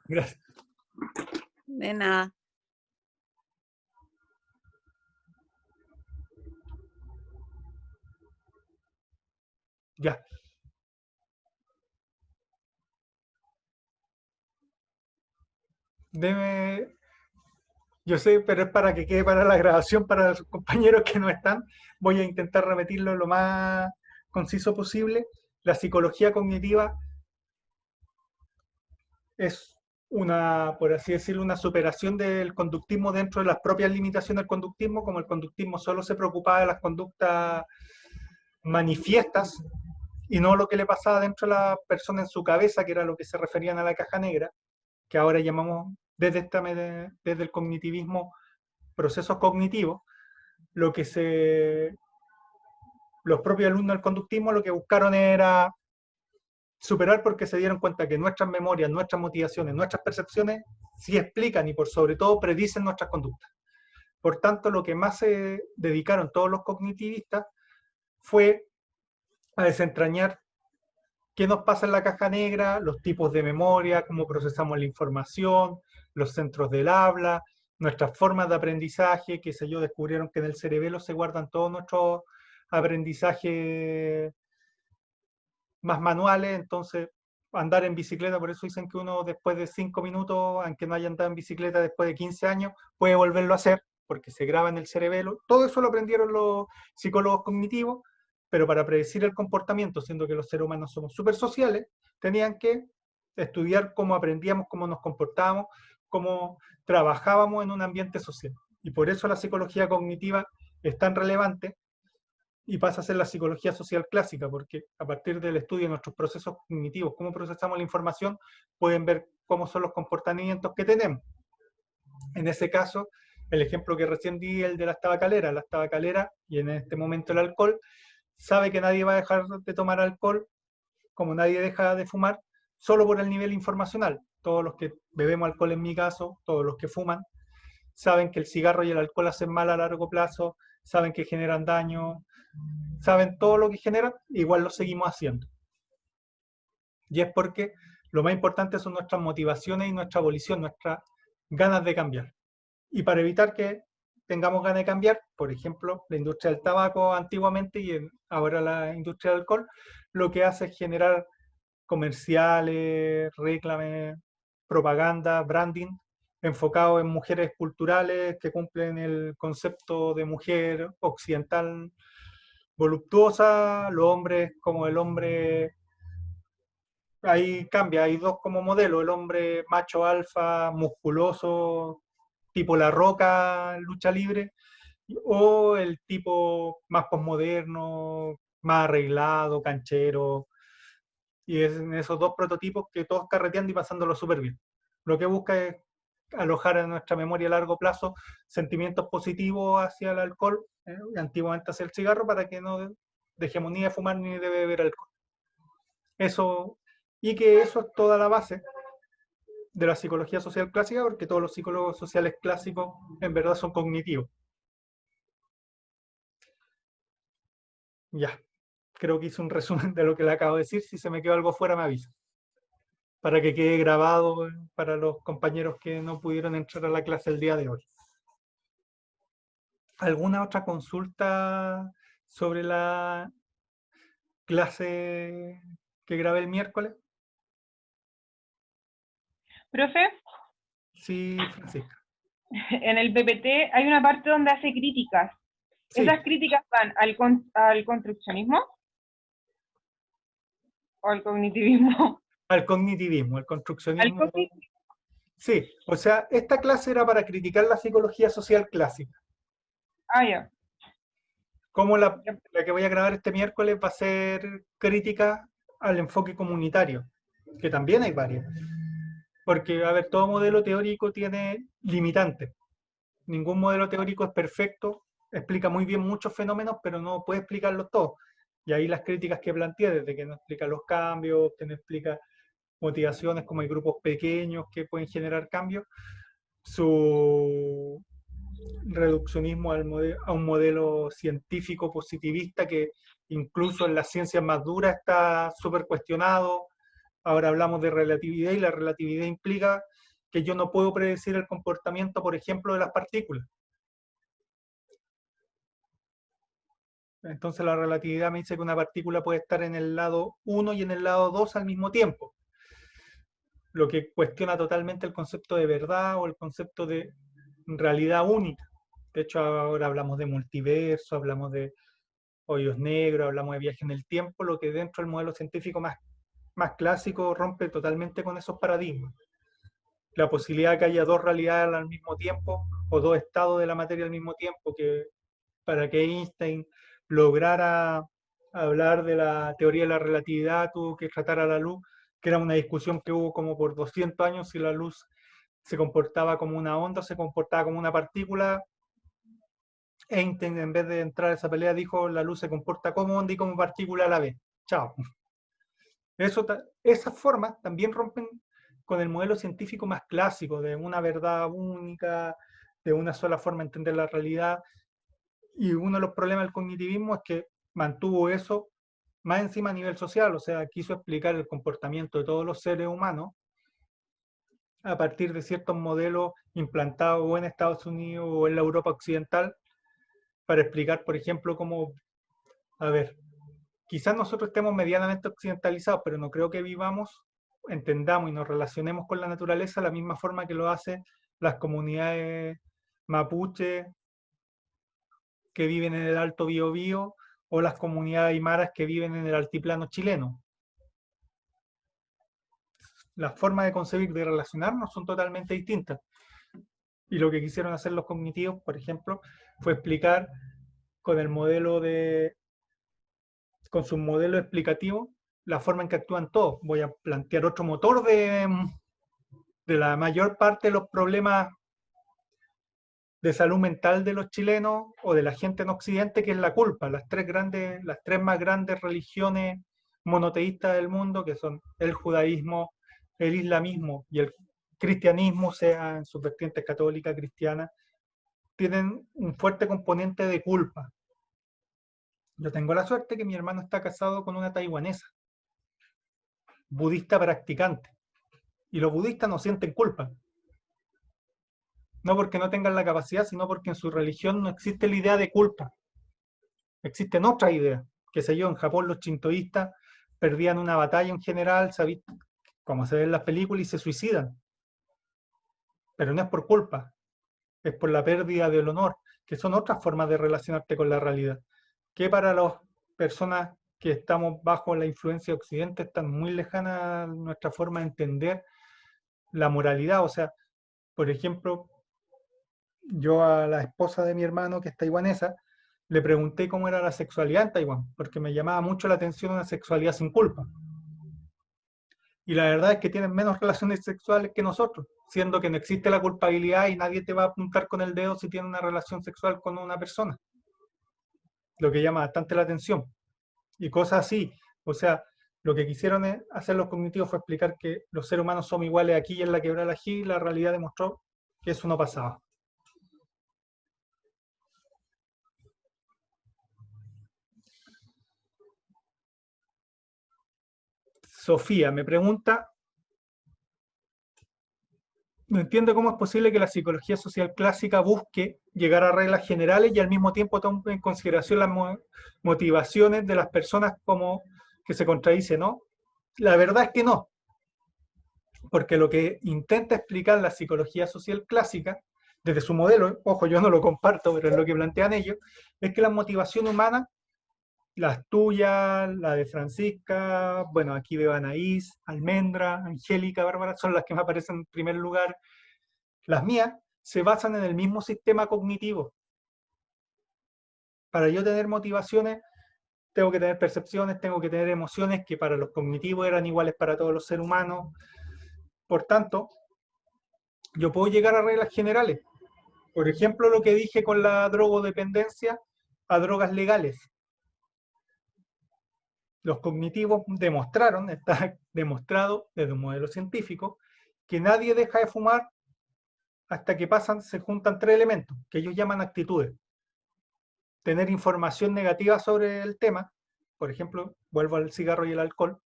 Gracias. De nada. Ya. Deme, yo sé, pero es para que quede para la grabación, para los compañeros que no están. Voy a intentar repetirlo lo más conciso posible. La psicología cognitiva es una, por así decirlo, una superación del conductismo dentro de las propias limitaciones del conductismo, como el conductismo solo se preocupaba de las conductas manifiestas y no lo que le pasaba dentro de la persona en su cabeza, que era lo que se referían a la caja negra, que ahora llamamos desde el cognitivismo procesos cognitivos. Lo que los propios alumnos del conductismo lo que buscaron era superar, porque se dieron cuenta que nuestras memorias, nuestras motivaciones, nuestras percepciones sí explican y por sobre todo predicen nuestras conductas. Por tanto, lo que más se dedicaron todos los cognitivistas fue a desentrañar qué nos pasa en la caja negra, los tipos de memoria, cómo procesamos la información, los centros del habla, nuestras formas de aprendizaje, que sé yo, descubrieron que en el cerebelo se guardan todos nuestros aprendizajes más manuales. Entonces andar en bicicleta, por eso dicen que uno después de 5 minutos, aunque no haya andado en bicicleta después de 15 años, puede volverlo a hacer, porque se graba en el cerebelo. Todo eso lo aprendieron los psicólogos cognitivos, pero para predecir el comportamiento, siendo que los seres humanos somos súper sociales, tenían que estudiar cómo aprendíamos, cómo nos comportábamos, cómo trabajábamos en un ambiente social. Y por eso la psicología cognitiva es tan relevante y pasa a ser la psicología social clásica, porque a partir del estudio de nuestros procesos cognitivos, cómo procesamos la información, pueden ver cómo son los comportamientos que tenemos. En ese caso, el ejemplo que recién di, el de la tabacalera y en este momento el alcohol, sabe que nadie va a dejar de tomar alcohol, como nadie deja de fumar, solo por el nivel informacional. Todos los que bebemos alcohol, en mi caso, todos los que fuman, saben que el cigarro y el alcohol hacen mal a largo plazo, saben que generan daño, saben todo lo que generan, igual lo seguimos haciendo. Y es porque lo más importante son nuestras motivaciones y nuestra abolición, nuestras ganas de cambiar. Y para evitar que tengamos ganas de cambiar, por ejemplo, la industria del tabaco antiguamente y ahora la industria del alcohol, lo que hace es generar comerciales, reclames, propaganda, branding, enfocado en mujeres culturales que cumplen el concepto de mujer occidental voluptuosa, los hombres como el hombre, ahí cambia, hay dos como modelo, el hombre macho alfa, musculoso, tipo La Roca, lucha libre, o el tipo más posmoderno, más arreglado, canchero, y es en esos dos prototipos que todos carreteando y pasándolo súper bien. Lo que busca es alojar en nuestra memoria a largo plazo sentimientos positivos hacia el alcohol, antiguamente hacia el cigarro, para que no dejemos ni de fumar ni de beber alcohol. Eso, y que eso es toda la base de la psicología social clásica, porque todos los psicólogos sociales clásicos en verdad son cognitivos. Ya, creo que hice un resumen de lo que le acabo de decir. Si se me quedó algo fuera, me avisa, para que quede grabado para los compañeros que no pudieron entrar a la clase el día de hoy. ¿Alguna otra consulta sobre la clase que grabé el miércoles? Profe, Sí, Francisca. en el PPT hay una parte donde hace críticas. Sí, ¿Esas críticas van al construccionismo o al cognitivismo? al cognitivismo, al Al construccionismo. cognitivismo. Sí, o sea, esta clase era para criticar la psicología social clásica. Ah, ya. Como la que voy a grabar este miércoles va a ser crítica al enfoque comunitario, que también hay varios. Porque, a ver, todo modelo teórico tiene limitantes. Ningún modelo teórico es perfecto, explica muy bien muchos fenómenos, pero no puede explicarlos todos. Y ahí las críticas que planteé, desde que no explica los cambios, que no explica motivaciones, como hay grupos pequeños que pueden generar cambios, su reduccionismo a un modelo científico positivista que incluso en las ciencias más duras está súper cuestionado, ahora hablamos de relatividad y la relatividad implica que yo no puedo predecir el comportamiento, por ejemplo, de las partículas. Entonces la relatividad me dice que una partícula puede estar en el lado 1 y en el lado 2 al mismo tiempo, lo que cuestiona totalmente el concepto de verdad o el concepto de realidad única. De hecho, ahora hablamos de multiverso, hablamos de hoyos negros, hablamos de viaje en el tiempo, lo que dentro del modelo científico más clásico rompe totalmente con esos paradigmas. La posibilidad de que haya dos realidades al mismo tiempo o dos estados de la materia al mismo tiempo, que para que Einstein lograra hablar de la teoría de la relatividad tuvo que tratar a la luz, que era una discusión que hubo como por 200 años si la luz se comportaba como una onda o se comportaba como una partícula. Einstein, en vez de entrar a esa pelea, dijo la luz se comporta como onda y como partícula a la vez. Chao. Esas formas también rompen con el modelo científico más clásico de una verdad única, de una sola forma de entender la realidad. Y uno de los problemas del cognitivismo es que mantuvo eso más encima a nivel social, o sea, quiso explicar el comportamiento de todos los seres humanos a partir de ciertos modelos implantados o en Estados Unidos o en la Europa occidental, para explicar, por ejemplo, cómo, a ver, quizás nosotros estemos medianamente occidentalizados, pero no creo que vivamos, entendamos y nos relacionemos con la naturaleza de la misma forma que lo hacen las comunidades mapuche que viven en el Alto Biobío o las comunidades aymaras que viven en el altiplano chileno. Las formas de concebir, de relacionarnos son totalmente distintas. Y lo que quisieron hacer los cognitivos, por ejemplo, fue explicar con el modelo con su modelo explicativo, la forma en que actúan todos. Voy a plantear otro motor de la mayor parte de los problemas de salud mental de los chilenos o de la gente en Occidente, que es la culpa. Las tres más grandes religiones monoteístas del mundo, que son el judaísmo, el islamismo y el cristianismo, sea en sus vertientes católica, cristiana, tienen un fuerte componente de culpa. Yo tengo la suerte que mi hermano está casado con una taiwanesa, budista practicante, y los budistas no sienten culpa. No porque no tengan la capacidad, sino porque en su religión no existe la idea de culpa. Existen otras ideas. Que sé yo, en Japón los shintoístas perdían una batalla en general, como se ve en las películas, y se suicidan. Pero no es por culpa, es por la pérdida del honor, que son otras formas de relacionarte con la realidad. Que para las personas que estamos bajo la influencia de Occidente están muy lejanas a nuestra forma de entender la moralidad. O sea, por ejemplo, yo a la esposa de mi hermano, que es taiwanesa, le pregunté cómo era la sexualidad en Taiwán, porque me llamaba mucho la atención una sexualidad sin culpa. Y la verdad es que tienen menos relaciones sexuales que nosotros, siendo que no existe la culpabilidad y nadie te va a apuntar con el dedo si tiene una relación sexual con una persona. Lo que llama bastante la atención. Y cosas así. O sea, lo que quisieron hacer los cognitivos fue explicar que los seres humanos somos iguales aquí y en la Quebrada del Ají, y la realidad demostró que eso no pasaba. Sofía me pregunta, no entiendo cómo es posible que la psicología social clásica busque llegar a reglas generales y al mismo tiempo tome en consideración las motivaciones de las personas, como que se contradice, ¿no? La verdad es que no, porque lo que intenta explicar la psicología social clásica, desde su modelo, ojo, yo no lo comparto, pero es lo que plantean ellos, es que la motivación humana, las tuyas, la de Francisca, bueno, aquí veo a Anaís, Almendra, Angélica, Bárbara, son las que me aparecen en primer lugar. Las mías se basan en el mismo sistema cognitivo. Para yo tener motivaciones, tengo que tener percepciones, tengo que tener emociones que para los cognitivos eran iguales para todos los seres humanos. Por tanto, yo puedo llegar a reglas generales. Por ejemplo, lo que dije con la drogodependencia a drogas legales. Los cognitivos demostraron, está demostrado desde un modelo científico, que nadie deja de fumar hasta que se juntan tres elementos, que ellos llaman actitudes. Tener información negativa sobre el tema, por ejemplo, vuelvo al cigarro y el alcohol,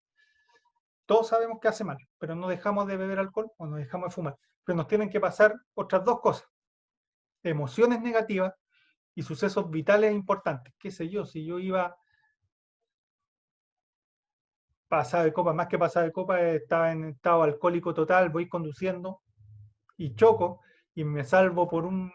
Todos sabemos que hace mal, pero no dejamos de beber alcohol o no dejamos de fumar. Pero nos tienen que pasar otras dos cosas: emociones negativas y sucesos vitales importantes. Qué sé yo, si yo iba pasada de copa, más que pasada de copa, estaba en estado alcohólico total, voy conduciendo y choco y me salvo por un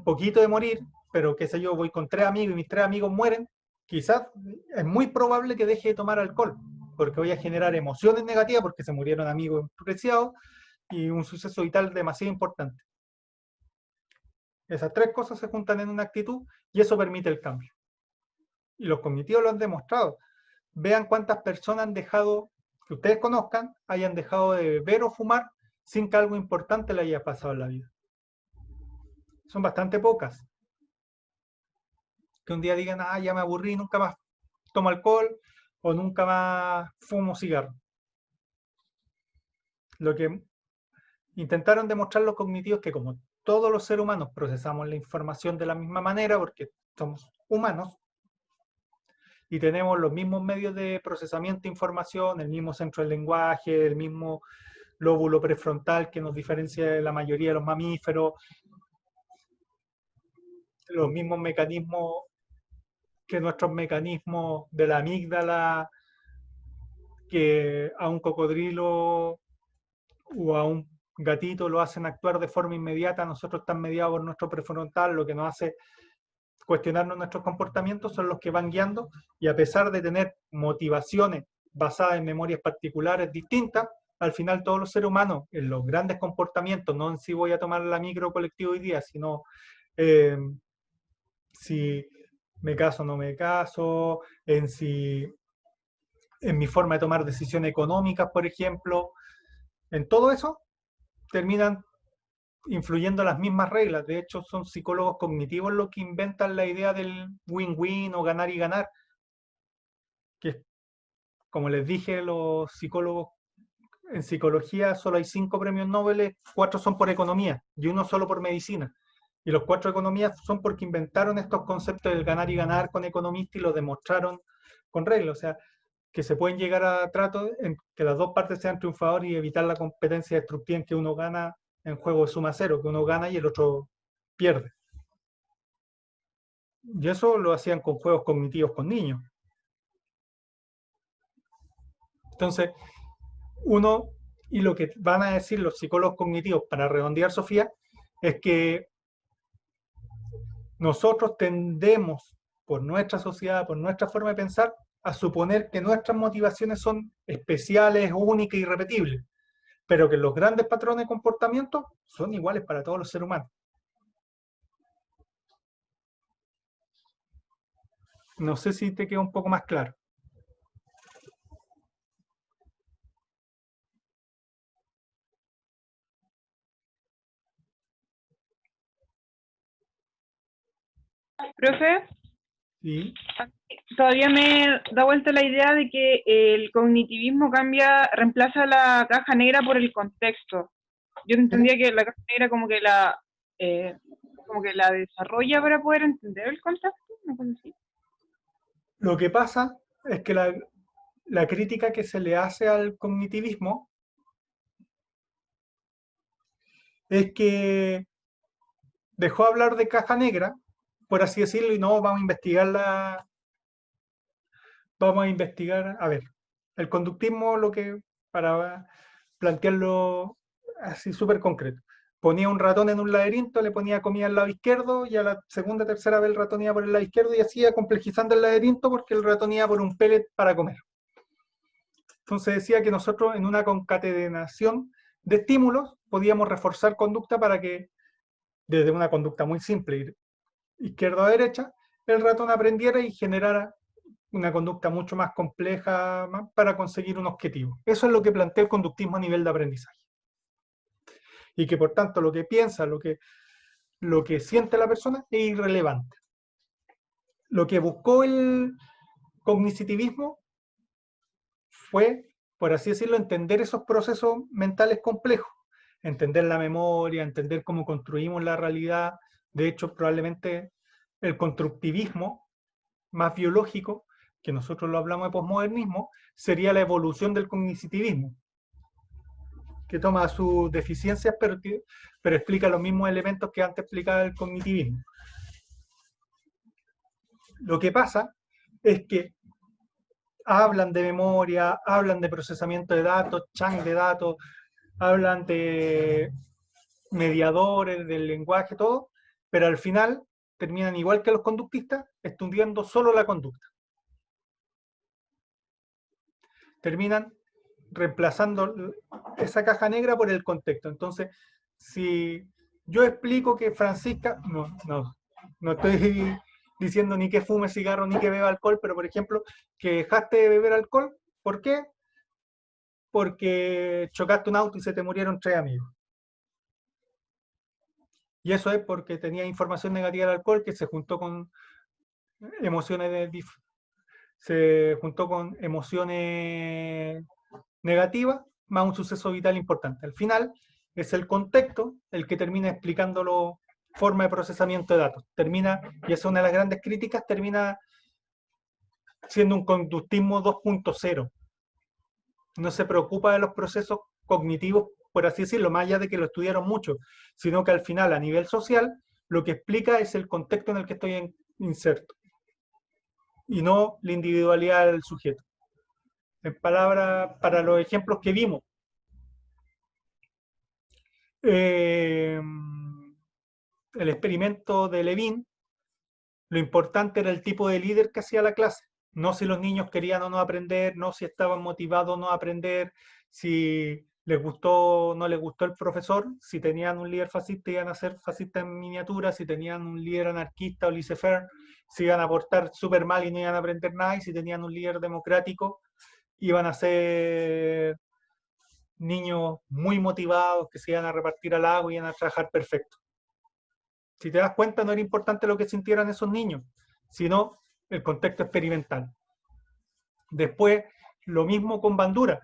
poquito de morir, pero qué sé yo, voy con 3 amigos y mis 3 amigos mueren, quizás es muy probable que deje de tomar alcohol, porque voy a generar emociones negativas porque se murieron amigos preciados y un suceso vital demasiado importante. Esas 3 cosas se juntan en una actitud y eso permite el cambio. Y los cognitivos lo han demostrado. Vean cuántas personas han dejado, que ustedes conozcan, hayan dejado de beber o fumar sin que algo importante le haya pasado en la vida. Son bastante pocas. Que un día digan, ah, ya me aburrí, nunca más tomo alcohol o nunca más fumo cigarro. Lo que intentaron demostrar los cognitivos es que como todos los seres humanos procesamos la información de la misma manera porque somos humanos y tenemos los mismos medios de procesamiento de información, el mismo centro del lenguaje, el mismo lóbulo prefrontal que nos diferencia de la mayoría de los mamíferos, los mismos mecanismos que nuestros mecanismos de la amígdala, que a un cocodrilo o a un gatito lo hacen actuar de forma inmediata, nosotros están mediados por nuestro prefrontal, lo que nos hace cuestionarnos nuestros comportamientos, son los que van guiando, y a pesar de tener motivaciones basadas en memorias particulares distintas, al final todos los seres humanos, en los grandes comportamientos, no en si voy a tomar la micro colectivo hoy día, sino si me caso o no me caso, en mi forma de tomar decisiones económicas, por ejemplo, en todo eso terminan influyendo las mismas reglas. De hecho, son psicólogos cognitivos los que inventan la idea del win-win o ganar y ganar, que, como les dije, los psicólogos en psicología solo hay 5 premios Nobel, 4 son por economía y 1 solo por medicina. Y los 4 economías son porque inventaron estos conceptos del ganar y ganar con economistas y lo demostraron con reglas. O sea, que se pueden llegar a tratos en que las dos partes sean triunfadores y evitar la competencia destructiva en que uno gana en juego de suma cero, que uno gana y el otro pierde. Y eso lo hacían con juegos cognitivos con niños. Entonces, uno, y lo que van a decir los psicólogos cognitivos, para redondear, Sofía, es que nosotros tendemos, por nuestra sociedad, por nuestra forma de pensar, a suponer que nuestras motivaciones son especiales, únicas y irrepetibles, pero que los grandes patrones de comportamiento son iguales para todos los seres humanos. No sé si te queda un poco más claro. Profe, ¿Sí? todavía me da vuelta la idea de que el cognitivismo reemplaza la caja negra por el contexto. Yo entendía que la caja negra como que la desarrolla para poder entender el contexto, ¿no cosa así? Lo que pasa es que la crítica que se le hace al cognitivismo es que dejó hablar de caja negra, por así decirlo, y no, vamos a investigarla. Vamos a investigar, a ver, el conductismo, para plantearlo así súper concreto, ponía un ratón en un laberinto, le ponía comida al lado izquierdo y a la segunda, tercera vez el ratón iba por el lado izquierdo y así iba complejizando el laberinto porque el ratón iba por un pellet para comer. Entonces decía que nosotros en una concatenación de estímulos podíamos reforzar conducta para que, desde una conducta muy simple, izquierda a derecha, el ratón aprendiera y generara una conducta mucho más compleja para conseguir un objetivo. Eso es lo que plantea el conductismo a nivel de aprendizaje. Y que por tanto lo que piensa, lo que siente la persona es irrelevante. Lo que buscó el cognitivismo fue, por así decirlo, entender esos procesos mentales complejos, entender la memoria, entender cómo construimos la realidad. De hecho, probablemente el constructivismo más biológico que nosotros lo hablamos de posmodernismo, sería la evolución del cognitivismo, que toma sus deficiencias, pero explica los mismos elementos que antes explicaba el cognitivismo. Lo que pasa es que hablan de memoria, hablan de procesamiento de datos, chunk de datos, hablan de mediadores, del lenguaje, todo, pero al final terminan igual que los conductistas, estudiando solo la conducta. Terminan reemplazando esa caja negra por el contexto. Entonces, si yo explico que Francisca, no estoy diciendo ni que fume cigarro ni que beba alcohol, pero por ejemplo, que dejaste de beber alcohol, ¿por qué? Porque chocaste un auto y se te murieron 3 amigos. Y eso es porque tenía información negativa del alcohol que se juntó con emociones negativas más un suceso vital importante. Al final es el contexto el que termina explicando la forma de procesamiento de datos. Termina, y esa es una de las grandes críticas, termina siendo un conductismo 2.0. No se preocupa de los procesos cognitivos, por así decirlo, más allá de que lo estudiaron mucho, sino que al final, a nivel social, lo que explica es el contexto en el que estoy inserto, y no la individualidad del sujeto. En palabras, para los ejemplos que vimos, el experimento de Levin, lo importante era el tipo de líder que hacía la clase, no si los niños querían o no aprender, no si estaban motivados o no a aprender, si les gustó o no les gustó el profesor, si tenían un líder fascista iban a ser fascistas en miniatura, si tenían un líder anarquista o laissez-faire, si iban a portar súper mal y no iban a aprender nada, y si tenían un líder democrático, iban a ser niños muy motivados que se iban a repartir al agua y iban a trabajar perfecto. Si te das cuenta, no era importante lo que sintieran esos niños, sino el contexto experimental. Después, lo mismo con Bandura.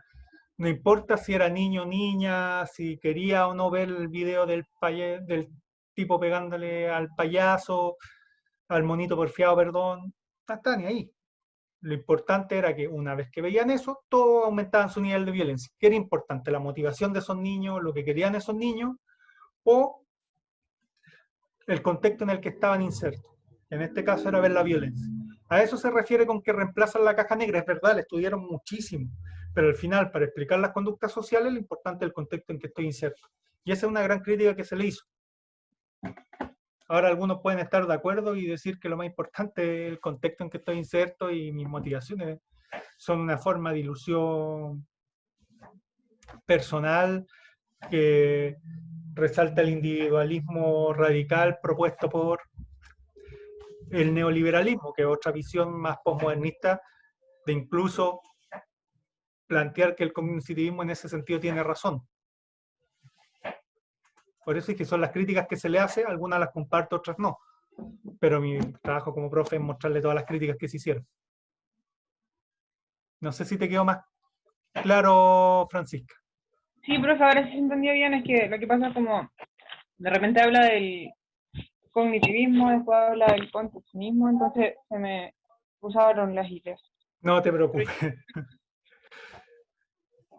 No importa si era niño o niña, si quería o no ver el video del tipo pegándole al payaso, al monito porfiado, perdón, no está ni ahí. Lo importante era que una vez que veían eso, todos aumentaban su nivel de violencia. ¿Qué era importante? La motivación de esos niños, lo que querían esos niños, o el contexto en el que estaban insertos. En este caso era ver la violencia. A eso se refiere con que reemplazan la caja negra. Es verdad, le estudiaron muchísimo, pero al final, para explicar las conductas sociales, lo importante es el contexto en que estoy inserto. Y esa es una gran crítica que se le hizo. Ahora algunos pueden estar de acuerdo y decir que lo más importante es el contexto en que estoy inserto y mis motivaciones son una forma de ilusión personal que resalta el individualismo radical propuesto por el neoliberalismo, que es otra visión más posmodernista de incluso plantear que el cognitivismo en ese sentido tiene razón. Por eso es que son las críticas que se le hace, algunas las comparto, otras no. Pero mi trabajo como profe es mostrarle todas las críticas que se hicieron. No sé si te quedó más claro, Francisca. Sí, profe, ahora sí se entendió bien, es que lo que pasa es como, de repente habla del cognitivismo, después habla del contextualismo, entonces se me usaron las ideas. No te preocupes.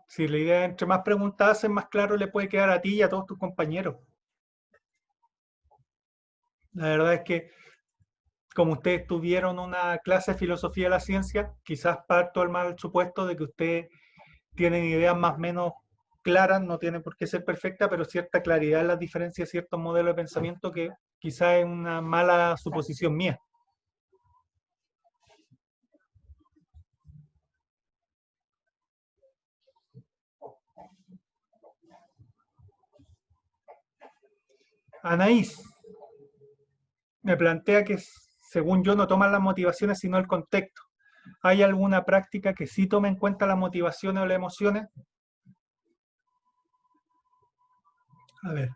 Si la idea es entre más preguntas hacen, más claro le puede quedar a ti y a todos tus compañeros. La verdad es que, como ustedes tuvieron una clase de filosofía de la ciencia, quizás parto del mal supuesto de que ustedes tienen ideas más o menos claras, no tienen por qué ser perfectas, pero cierta claridad en las diferencias de ciertos modelos de pensamiento que quizás es una mala suposición mía. Anaís me plantea que, según yo, no toman las motivaciones sino el contexto. ¿Hay alguna práctica que sí tome en cuenta las motivaciones o las emociones? A ver,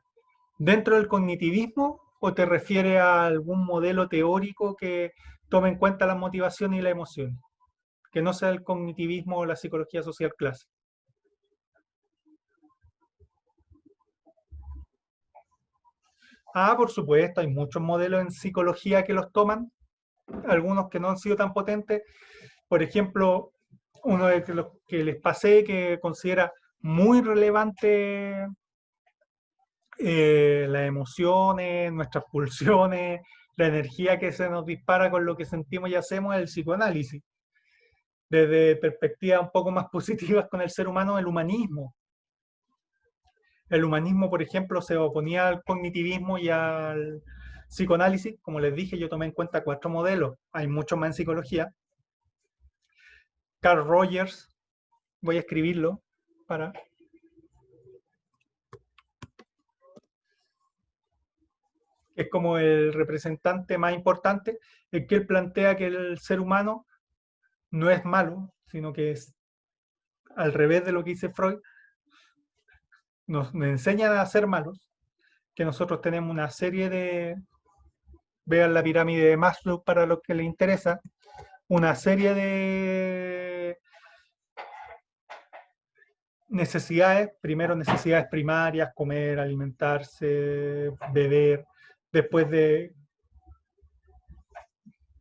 ¿dentro del cognitivismo o te refieres a algún modelo teórico que tome en cuenta las motivaciones y las emociones? Que no sea el cognitivismo o la psicología social clásica. Por supuesto, hay muchos modelos en psicología que los toman, algunos que no han sido tan potentes. por ejemplo, uno de los que les pasé que considera muy relevante las emociones, nuestras pulsiones, la energía que se nos dispara con lo que sentimos y hacemos es el psicoanálisis. Desde perspectivas un poco más positivas con el ser humano, el humanismo. El humanismo, por ejemplo, se oponía al cognitivismo y al psicoanálisis. Como les dije, yo tomé en cuenta 4 modelos. Hay muchos más en psicología. Carl Rogers, voy a escribirlo para... Es como el representante más importante, el que él plantea que el ser humano no es malo, sino que es al revés de lo que dice Freud, nos enseñan a ser malos, que nosotros tenemos una serie de, vean la pirámide de Maslow para los que les interesa, una serie de necesidades, primero necesidades primarias, comer, alimentarse, beber, después de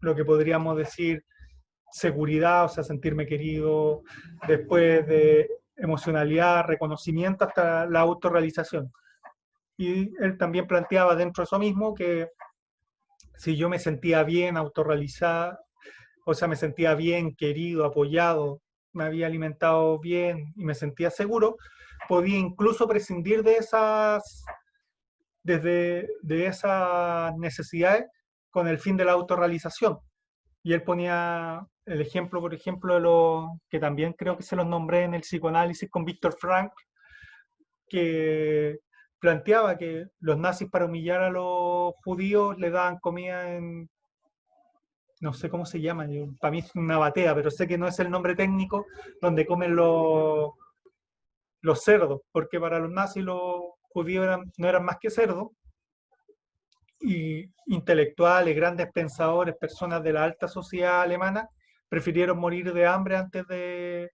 lo que podríamos decir seguridad, o sea, sentirme querido, después de emocionalidad, reconocimiento, hasta la autorrealización. Y él también planteaba dentro de eso mismo que si yo me sentía bien, autorrealizado, o sea, me sentía bien, querido, apoyado, me había alimentado bien y me sentía seguro, podía incluso prescindir de de esas necesidades con el fin de la autorrealización. Y él ponía el ejemplo, por ejemplo, de lo que también creo que se los nombré en el psicoanálisis con Víctor Frank, que planteaba que los nazis para humillar a los judíos le daban comida en, no sé cómo se llama, para mí es una batea, pero sé que no es el nombre técnico, donde comen los cerdos, porque para los nazis los judíos no eran más que cerdos, y intelectuales, grandes pensadores, personas de la alta sociedad alemana, prefirieron morir de hambre antes de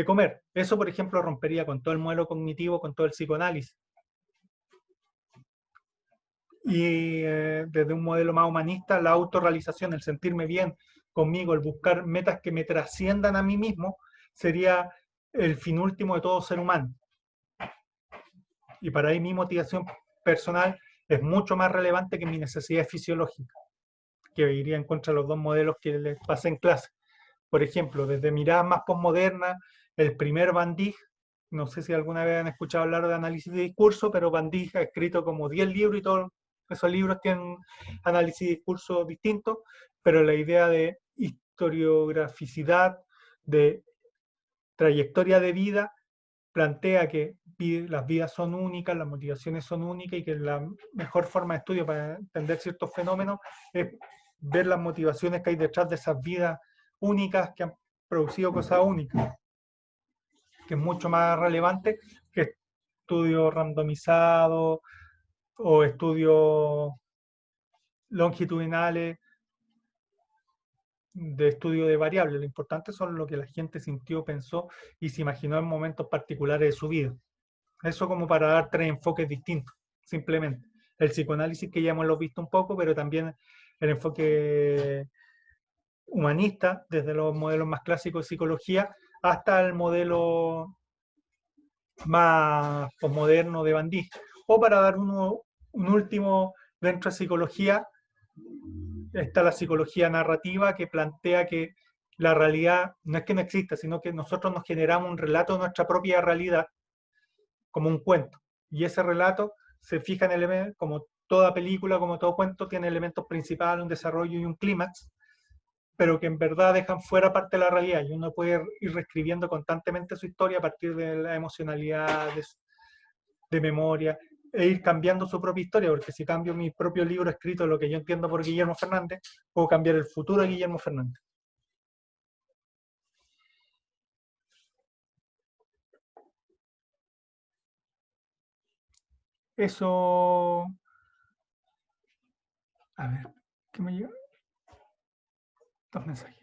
comer. Eso, por ejemplo, rompería con todo el modelo cognitivo, con todo el psicoanálisis. Y desde un modelo más humanista, la autorrealización, el sentirme bien conmigo, el buscar metas que me trasciendan a mí mismo, sería el fin último de todo ser humano. Y para ahí mi motivación personal es mucho más relevante que mi necesidad fisiológica, que iría en contra de los 2 modelos que les pasé en clase. Por ejemplo, desde miradas más postmodernas, el primer Van Dijk, no sé si alguna vez han escuchado hablar de análisis de discurso, pero Van Dijk ha escrito como 10 libros y todos esos libros tienen análisis de discurso distintos, pero la idea de historiograficidad, de trayectoria de vida, plantea que las vidas son únicas, las motivaciones son únicas y que la mejor forma de estudio para entender ciertos fenómenos es ver las motivaciones que hay detrás de esas vidas únicas que han producido cosas únicas, que es mucho más relevante que estudios randomizados o estudios longitudinales de estudio de variables. Lo importante son lo que la gente sintió, pensó y se imaginó en momentos particulares de su vida. Eso como para dar 3 enfoques distintos, simplemente. El psicoanálisis que ya hemos visto un poco, pero también el enfoque humanista, desde los modelos más clásicos de psicología hasta el modelo más posmoderno de Van Dijk. O para dar un último, dentro de psicología, está la psicología narrativa que plantea que la realidad no es que no exista, sino que nosotros nos generamos un relato de nuestra propia realidad como un cuento. Y ese relato se fija en elementos, como toda película, como todo cuento, tiene elementos principales, un desarrollo y un clímax, pero que en verdad dejan fuera parte de la realidad. Y uno puede ir reescribiendo constantemente su historia a partir de la emocionalidad, de memoria, e ir cambiando su propia historia, porque si cambio mi propio libro escrito, lo que yo entiendo por Guillermo Fernández, puedo cambiar el futuro de Guillermo Fernández. Eso... A ver, ¿qué me llega? 2 mensajes.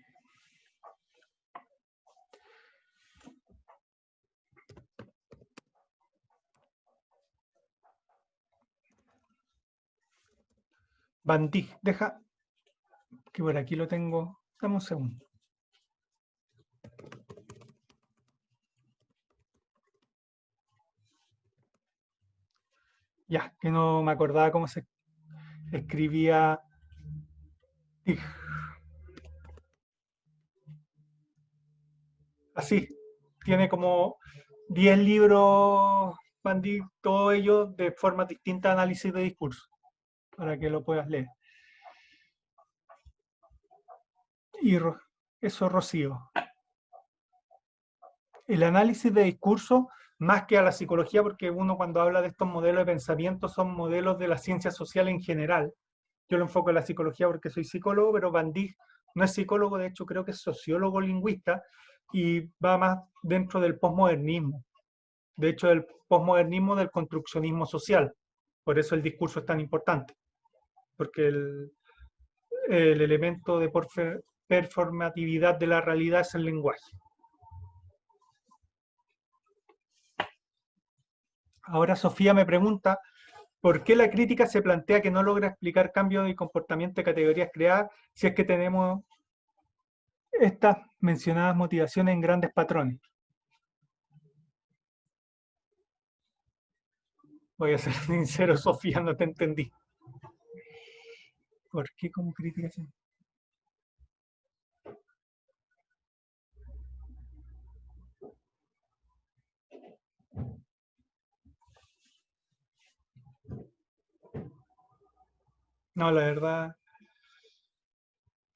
Van Dijk, deja que por aquí lo tengo. Dame un segundo. Ya, que no me acordaba cómo se escribía TIG. Así, tiene como 10 libros, Bandí, todo ello de forma distinta, análisis de discurso, para que lo puedas leer. Y eso, Rocío. El análisis de discurso, más que a la psicología, porque uno cuando habla de estos modelos de pensamiento son modelos de la ciencia social en general. Yo lo enfoco en la psicología porque soy psicólogo, pero Van Dijk no es psicólogo, de hecho creo que es sociólogo lingüista y va más dentro del posmodernismo. De hecho, del posmodernismo del construccionismo social. Por eso el discurso es tan importante, porque el elemento de performatividad de la realidad es el lenguaje. Ahora Sofía me pregunta, ¿por qué la crítica se plantea que no logra explicar cambios de comportamiento de categorías creadas si es que tenemos estas mencionadas motivaciones en grandes patrones? Voy a ser sincero, Sofía, no te entendí. ¿Por qué como crítica se... No, la verdad,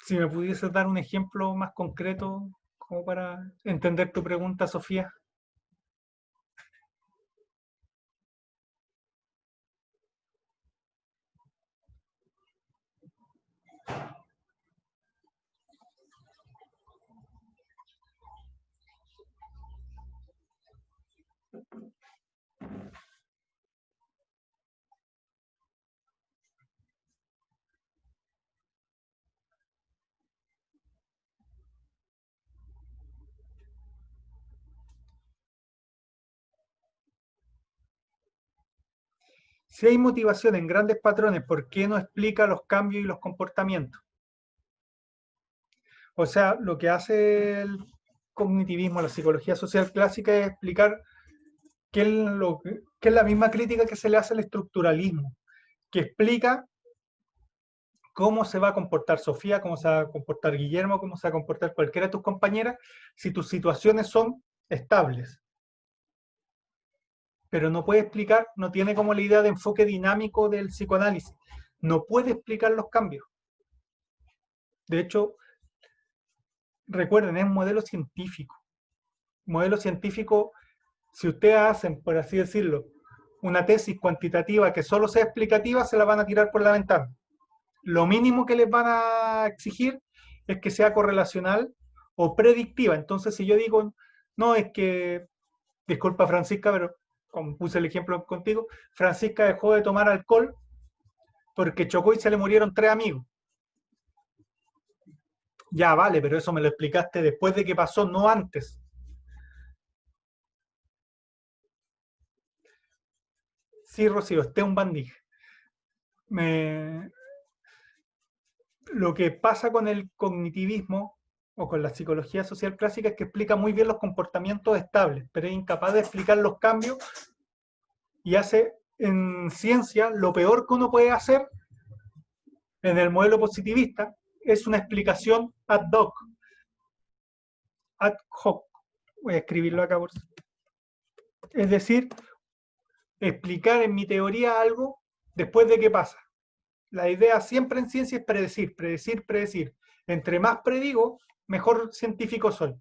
si me pudieses dar un ejemplo más concreto como para entender tu pregunta, Sofía. Si hay motivación en grandes patrones, ¿por qué no explica los cambios y los comportamientos? O sea, lo que hace el cognitivismo, la psicología social clásica, es explicar qué es la misma crítica que se le hace al estructuralismo, que explica cómo se va a comportar Sofía, cómo se va a comportar Guillermo, cómo se va a comportar cualquiera de tus compañeras si tus situaciones son estables. Pero no puede explicar, no tiene como la idea de enfoque dinámico del psicoanálisis. No puede explicar los cambios. De hecho, recuerden, es un modelo científico. Modelo científico, si ustedes hacen, por así decirlo, una tesis cuantitativa que solo sea explicativa, se la van a tirar por la ventana. Lo mínimo que les van a exigir es que sea correlacional o predictiva. Entonces, si yo digo, no, es que, disculpa Francisca, pero como puse el ejemplo contigo, Francisca dejó de tomar alcohol porque chocó y se le murieron 3 amigos. Ya, vale, pero eso me lo explicaste después de que pasó, no antes. Sí, Rocío, un Bandij. Lo que pasa con el cognitivismo o con la psicología social clásica es que explica muy bien los comportamientos estables, pero es incapaz de explicar los cambios y hace en ciencia lo peor que uno puede hacer en el modelo positivista es una explicación ad hoc. Ad hoc. Voy a escribirlo acá. Es decir, explicar en mi teoría algo después de que pasa. La idea siempre en ciencia es predecir, predecir, predecir. Entre más predigo, mejor científico soy.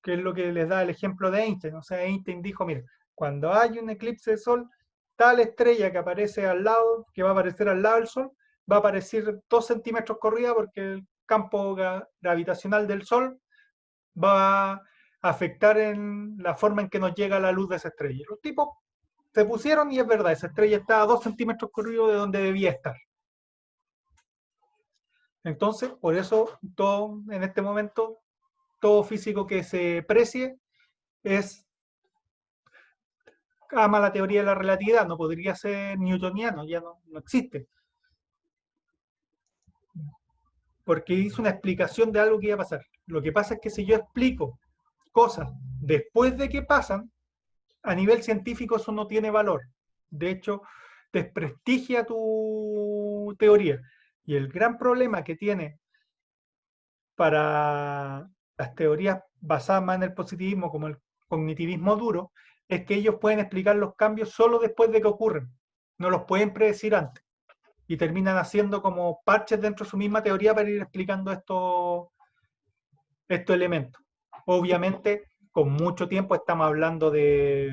Que es lo que les da el ejemplo de Einstein. O sea, Einstein dijo, mira, cuando hay un eclipse de sol, tal estrella que aparece al lado, que va a aparecer al lado del sol, va a aparecer 2 centímetros corrida porque el campo gravitacional del sol va a afectar en la forma en que nos llega la luz de esa estrella. Los tipos se pusieron y es verdad, esa estrella está a 2 centímetros corridos de donde debía estar. Entonces, por eso, todo en este momento, todo físico que se precie ama la teoría de la relatividad, no podría ser newtoniano, ya no existe. Porque hizo una explicación de algo que iba a pasar. Lo que pasa es que si yo explico cosas después de que pasan, a nivel científico eso no tiene valor. de hecho, desprestigia tu teoría. Y el gran problema que tiene para las teorías basadas más en el positivismo, como el cognitivismo duro, es que ellos pueden explicar los cambios solo después de que ocurren. No los pueden predecir antes. Y terminan haciendo como parches dentro de su misma teoría para ir explicando estos elementos. Obviamente, con mucho tiempo estamos hablando de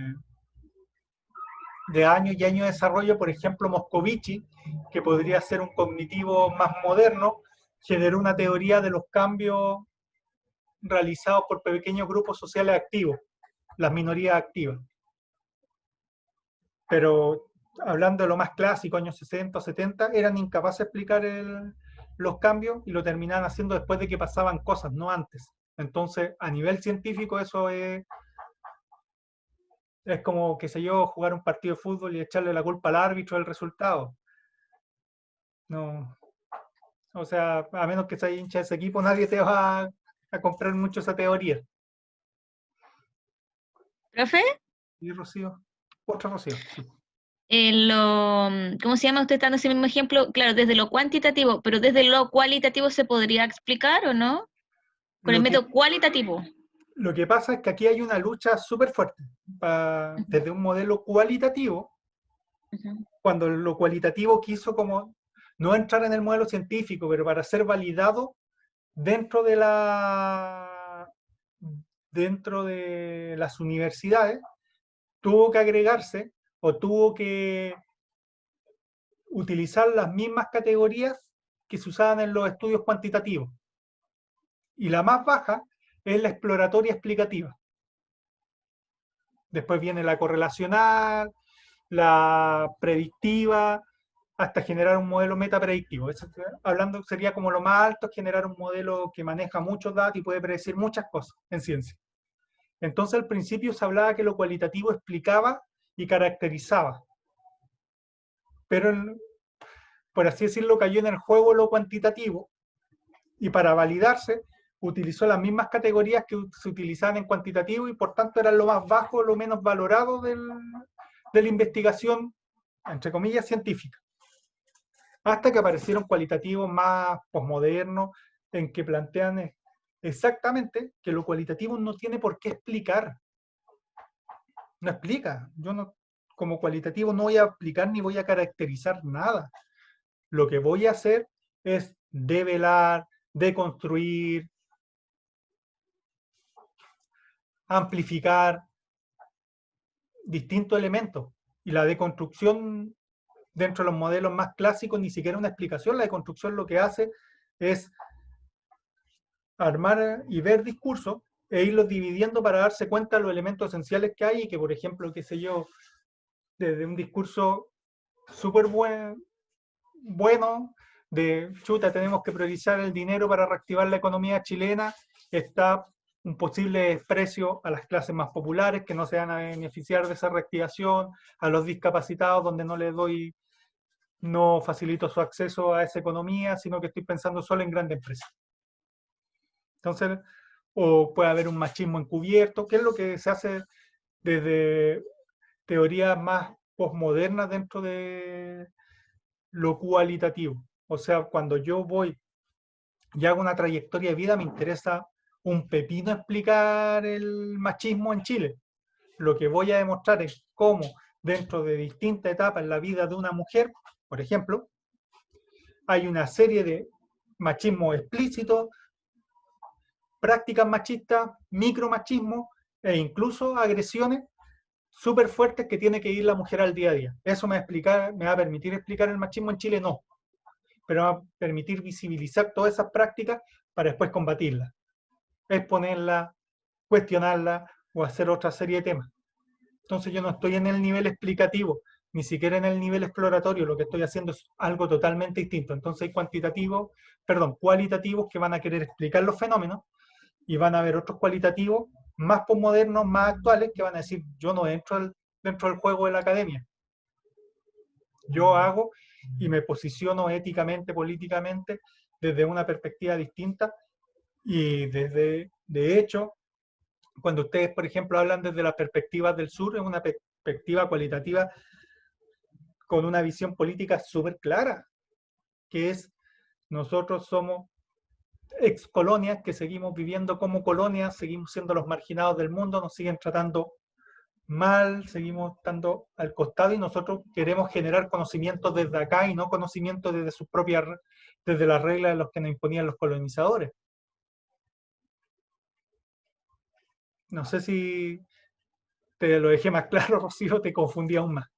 años y años de desarrollo. Por ejemplo, Moscovici, que podría ser un cognitivo más moderno, generó una teoría de los cambios realizados por pequeños grupos sociales activos, las minorías activas. Pero hablando de lo más clásico, años 60 o 70, eran incapaces de explicar los cambios y lo terminaban haciendo después de que pasaban cosas, no antes. Entonces, a nivel científico, eso es como, qué sé yo, jugar un partido de fútbol y echarle la culpa al árbitro del resultado. No, o sea, a menos que seas hincha de ese equipo, nadie te va a comprar mucho esa teoría. ¿Profe? ¿Y Rocío? Otra Rocío, sí. ¿Cómo se llama? Usted está dando ese mismo ejemplo, claro, desde lo cuantitativo, pero desde lo cualitativo se podría explicar o no? Con el método cualitativo. Lo que pasa es que aquí hay una lucha súper fuerte. Desde un modelo cualitativo, cuando lo cualitativo quiso como no entrar en el modelo científico, pero para ser validado dentro de las universidades, tuvo que agregarse o tuvo que utilizar las mismas categorías que se usaban en los estudios cuantitativos. Y la más baja es la exploratoria explicativa. Después viene la correlacional, la predictiva, hasta generar un modelo metapredictivo. Eso, hablando, sería como lo más alto, generar un modelo que maneja muchos datos y puede predecir muchas cosas en ciencia. Entonces al principio se hablaba que lo cualitativo explicaba y caracterizaba. Pero, por así decirlo, cayó en el juego lo cuantitativo y para validarse utilizó las mismas categorías que se utilizaban en cuantitativo y por tanto eran lo más bajo, lo menos valorado de la investigación, entre comillas, científica. Hasta que aparecieron cualitativos más posmodernos en que plantean exactamente que lo cualitativo no tiene por qué explicar. No explica. Yo no, como cualitativo no voy a explicar ni voy a caracterizar nada. Lo que voy a hacer es develar, deconstruir, amplificar distintos elementos. Y la deconstrucción dentro de los modelos más clásicos ni siquiera una explicación. La deconstrucción lo que hace es armar y ver discursos e irlos dividiendo para darse cuenta de los elementos esenciales que hay y que, por ejemplo, qué sé yo, desde un discurso súper bueno, de chuta, tenemos que priorizar el dinero para reactivar la economía chilena, está un posible desprecio a las clases más populares que no se van a beneficiar de esa reactivación, a los discapacitados donde no facilito su acceso a esa economía, sino que estoy pensando solo en grandes empresas. Entonces, o puede haber un machismo encubierto, que es lo que se hace desde teorías más posmodernas dentro de lo cualitativo. O sea, cuando yo voy y hago una trayectoria de vida, me interesa un pepino explicar el machismo en Chile. Lo que voy a demostrar es cómo dentro de distintas etapas en la vida de una mujer, por ejemplo, hay una serie de machismo explícito, prácticas machistas, micromachismo e incluso agresiones súper fuertes que tiene que ir la mujer al día a día. ¿Eso me va a permitir explicar el machismo en Chile? No. Pero va a permitir visibilizar todas esas prácticas para después combatirlas, exponerlas, cuestionarlas o hacer otra serie de temas. Entonces yo no estoy en el nivel explicativo, ni siquiera en el nivel exploratorio, lo que estoy haciendo es algo totalmente distinto. Entonces hay cualitativos que van a querer explicar los fenómenos y van a haber otros cualitativos más posmodernos, más actuales, que van a decir, yo no entro dentro del juego de la academia. Yo hago y me posiciono éticamente, políticamente, desde una perspectiva distinta y de hecho, cuando ustedes, por ejemplo, hablan desde las perspectivas del sur, es una perspectiva cualitativa con una visión política súper clara, que es nosotros somos ex colonias que seguimos viviendo como colonias, seguimos siendo los marginados del mundo, nos siguen tratando mal, seguimos estando al costado y nosotros queremos generar conocimiento desde acá y no conocimiento desde sus propias, desde las reglas de los que nos imponían los colonizadores. No sé si te lo dejé más claro, Rocío, te confundí aún más.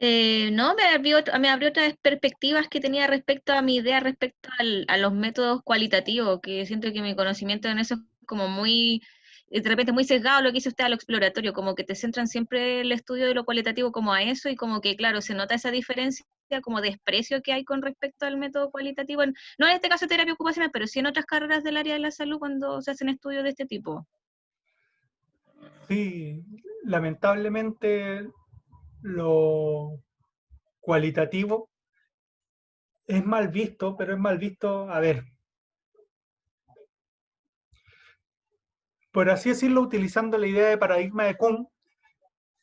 No, me abrió otras perspectivas que tenía respecto a mi idea, respecto a los métodos cualitativos, que siento que mi conocimiento en eso es como muy, de repente muy sesgado lo que dice usted a lo exploratorio, como que te centran siempre el estudio de lo cualitativo como a eso y como que, claro, se nota esa diferencia como desprecio que hay con respecto al método cualitativo, no en este caso terapia ocupacional, pero sí en otras carreras del área de la salud cuando se hacen estudios de este tipo. Sí, lamentablemente lo cualitativo es mal visto, pero es mal visto, a ver, por así decirlo, utilizando la idea de paradigma de Kuhn.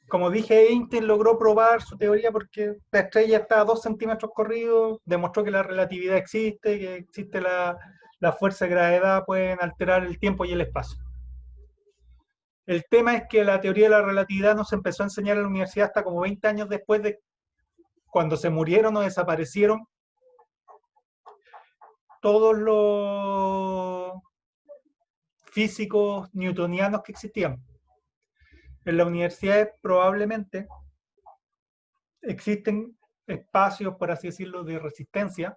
Como dije, Einstein logró probar su teoría porque la estrella está a 2 centímetros corridos, demostró que la relatividad existe, que existe la fuerza de gravedad, pueden alterar el tiempo y el espacio. El tema es que la teoría de la relatividad no se empezó a enseñar en la universidad hasta como 20 años después de cuando se murieron o desaparecieron todos los físicos newtonianos que existían. En las universidades probablemente existen espacios, por así decirlo, de resistencia,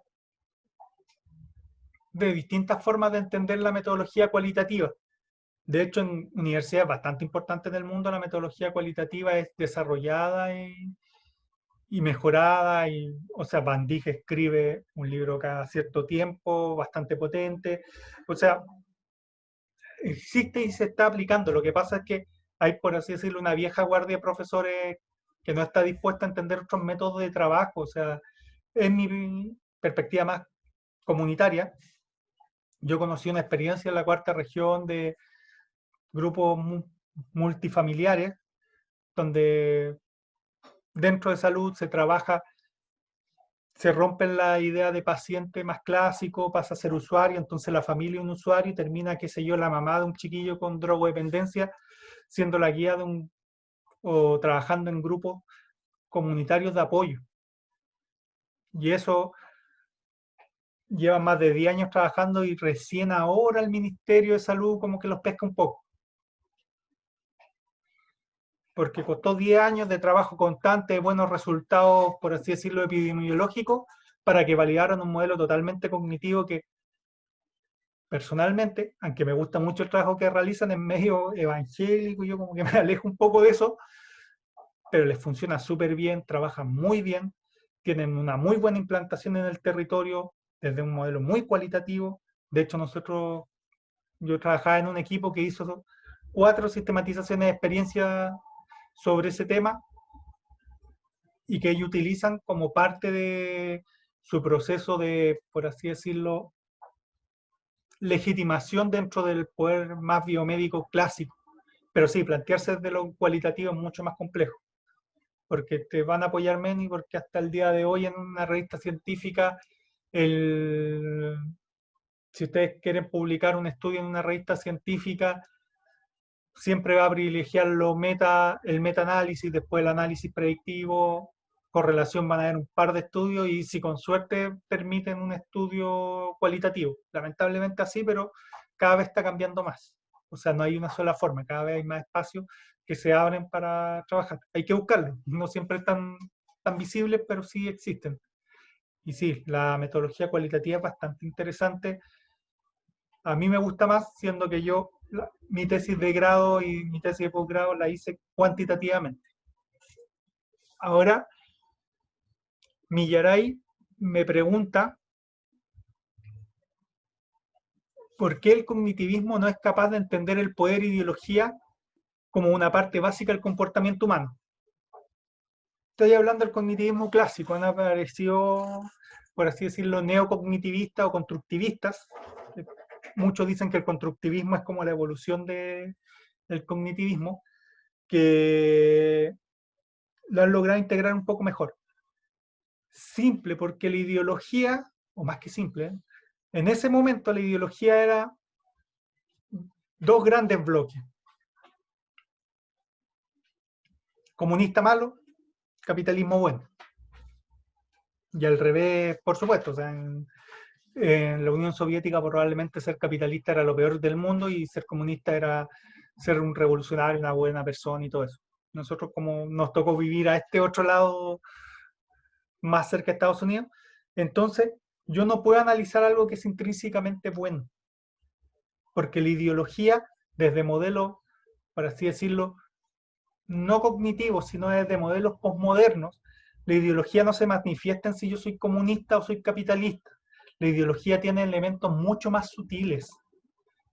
de distintas formas de entender la metodología cualitativa. De hecho, en universidades bastante importantes del mundo, la metodología cualitativa es desarrollada y mejorada. O sea, Van Dijk escribe un libro cada cierto tiempo, bastante potente. O sea, existe y se está aplicando. Lo que pasa es que hay, por así decirlo, una vieja guardia de profesores que no está dispuesta a entender otros métodos de trabajo. O sea, en mi perspectiva más comunitaria, yo conocí una experiencia en la cuarta región de grupos multifamiliares, donde dentro de salud se trabaja, se rompe la idea de paciente más clásico, pasa a ser usuario, entonces la familia es un usuario y termina, qué sé yo, la mamá de un chiquillo con drogodependencia siendo la guía de o trabajando en grupos comunitarios de apoyo. Y eso lleva más de 10 años trabajando y recién ahora el Ministerio de Salud como que los pesca un poco. Porque costó 10 años de trabajo constante, de buenos resultados, por así decirlo, epidemiológicos, para que validaran un modelo totalmente cognitivo que personalmente, aunque me gusta mucho el trabajo que realizan, en medio evangélico, yo como que me alejo un poco de eso, pero les funciona súper bien, trabajan muy bien, tienen una muy buena implantación en el territorio, desde un modelo muy cualitativo. De hecho, yo trabajaba en un equipo que hizo 4 sistematizaciones de experiencia sobre ese tema y que ellos utilizan como parte de su proceso de, por así decirlo, legitimación dentro del poder más biomédico clásico. Pero sí, plantearse desde lo cualitativo es mucho más complejo, porque te van a apoyar menos y porque hasta el día de hoy en una revista científica, si ustedes quieren publicar un estudio en una revista científica, siempre va a privilegiar el meta-análisis, después el análisis predictivo, correlación van a haber un par de estudios y si con suerte permiten un estudio cualitativo. Lamentablemente así, pero cada vez está cambiando más. O sea, no hay una sola forma, cada vez hay más espacios que se abren para trabajar. Hay que buscarlos, no siempre están tan visibles, pero sí existen. Y sí, la metodología cualitativa es bastante interesante. A mí me gusta más, siendo que mi tesis de grado y mi tesis de posgrado la hice cuantitativamente. Ahora, Millaray me pregunta por qué el cognitivismo no es capaz de entender el poder e ideología como una parte básica del comportamiento humano. Estoy hablando del cognitivismo clásico, han aparecido, por así decirlo, neocognitivistas o constructivistas. Muchos dicen que el constructivismo es como la evolución del cognitivismo, que lo han logrado integrar un poco mejor. Simple, porque la ideología, o más que simple, en ese momento la ideología era dos grandes bloques. Comunista malo, capitalismo bueno. Y al revés, por supuesto, o sea, en la Unión Soviética probablemente ser capitalista era lo peor del mundo y ser comunista era ser un revolucionario, una buena persona y todo eso. Nosotros, como nos tocó vivir a este otro lado más cerca de Estados Unidos, entonces yo no puedo analizar algo que es intrínsecamente bueno, porque la ideología, desde modelos, por así decirlo, no cognitivos, sino desde modelos postmodernos, la ideología no se manifiesta en si yo soy comunista o soy capitalista. La ideología tiene elementos mucho más sutiles,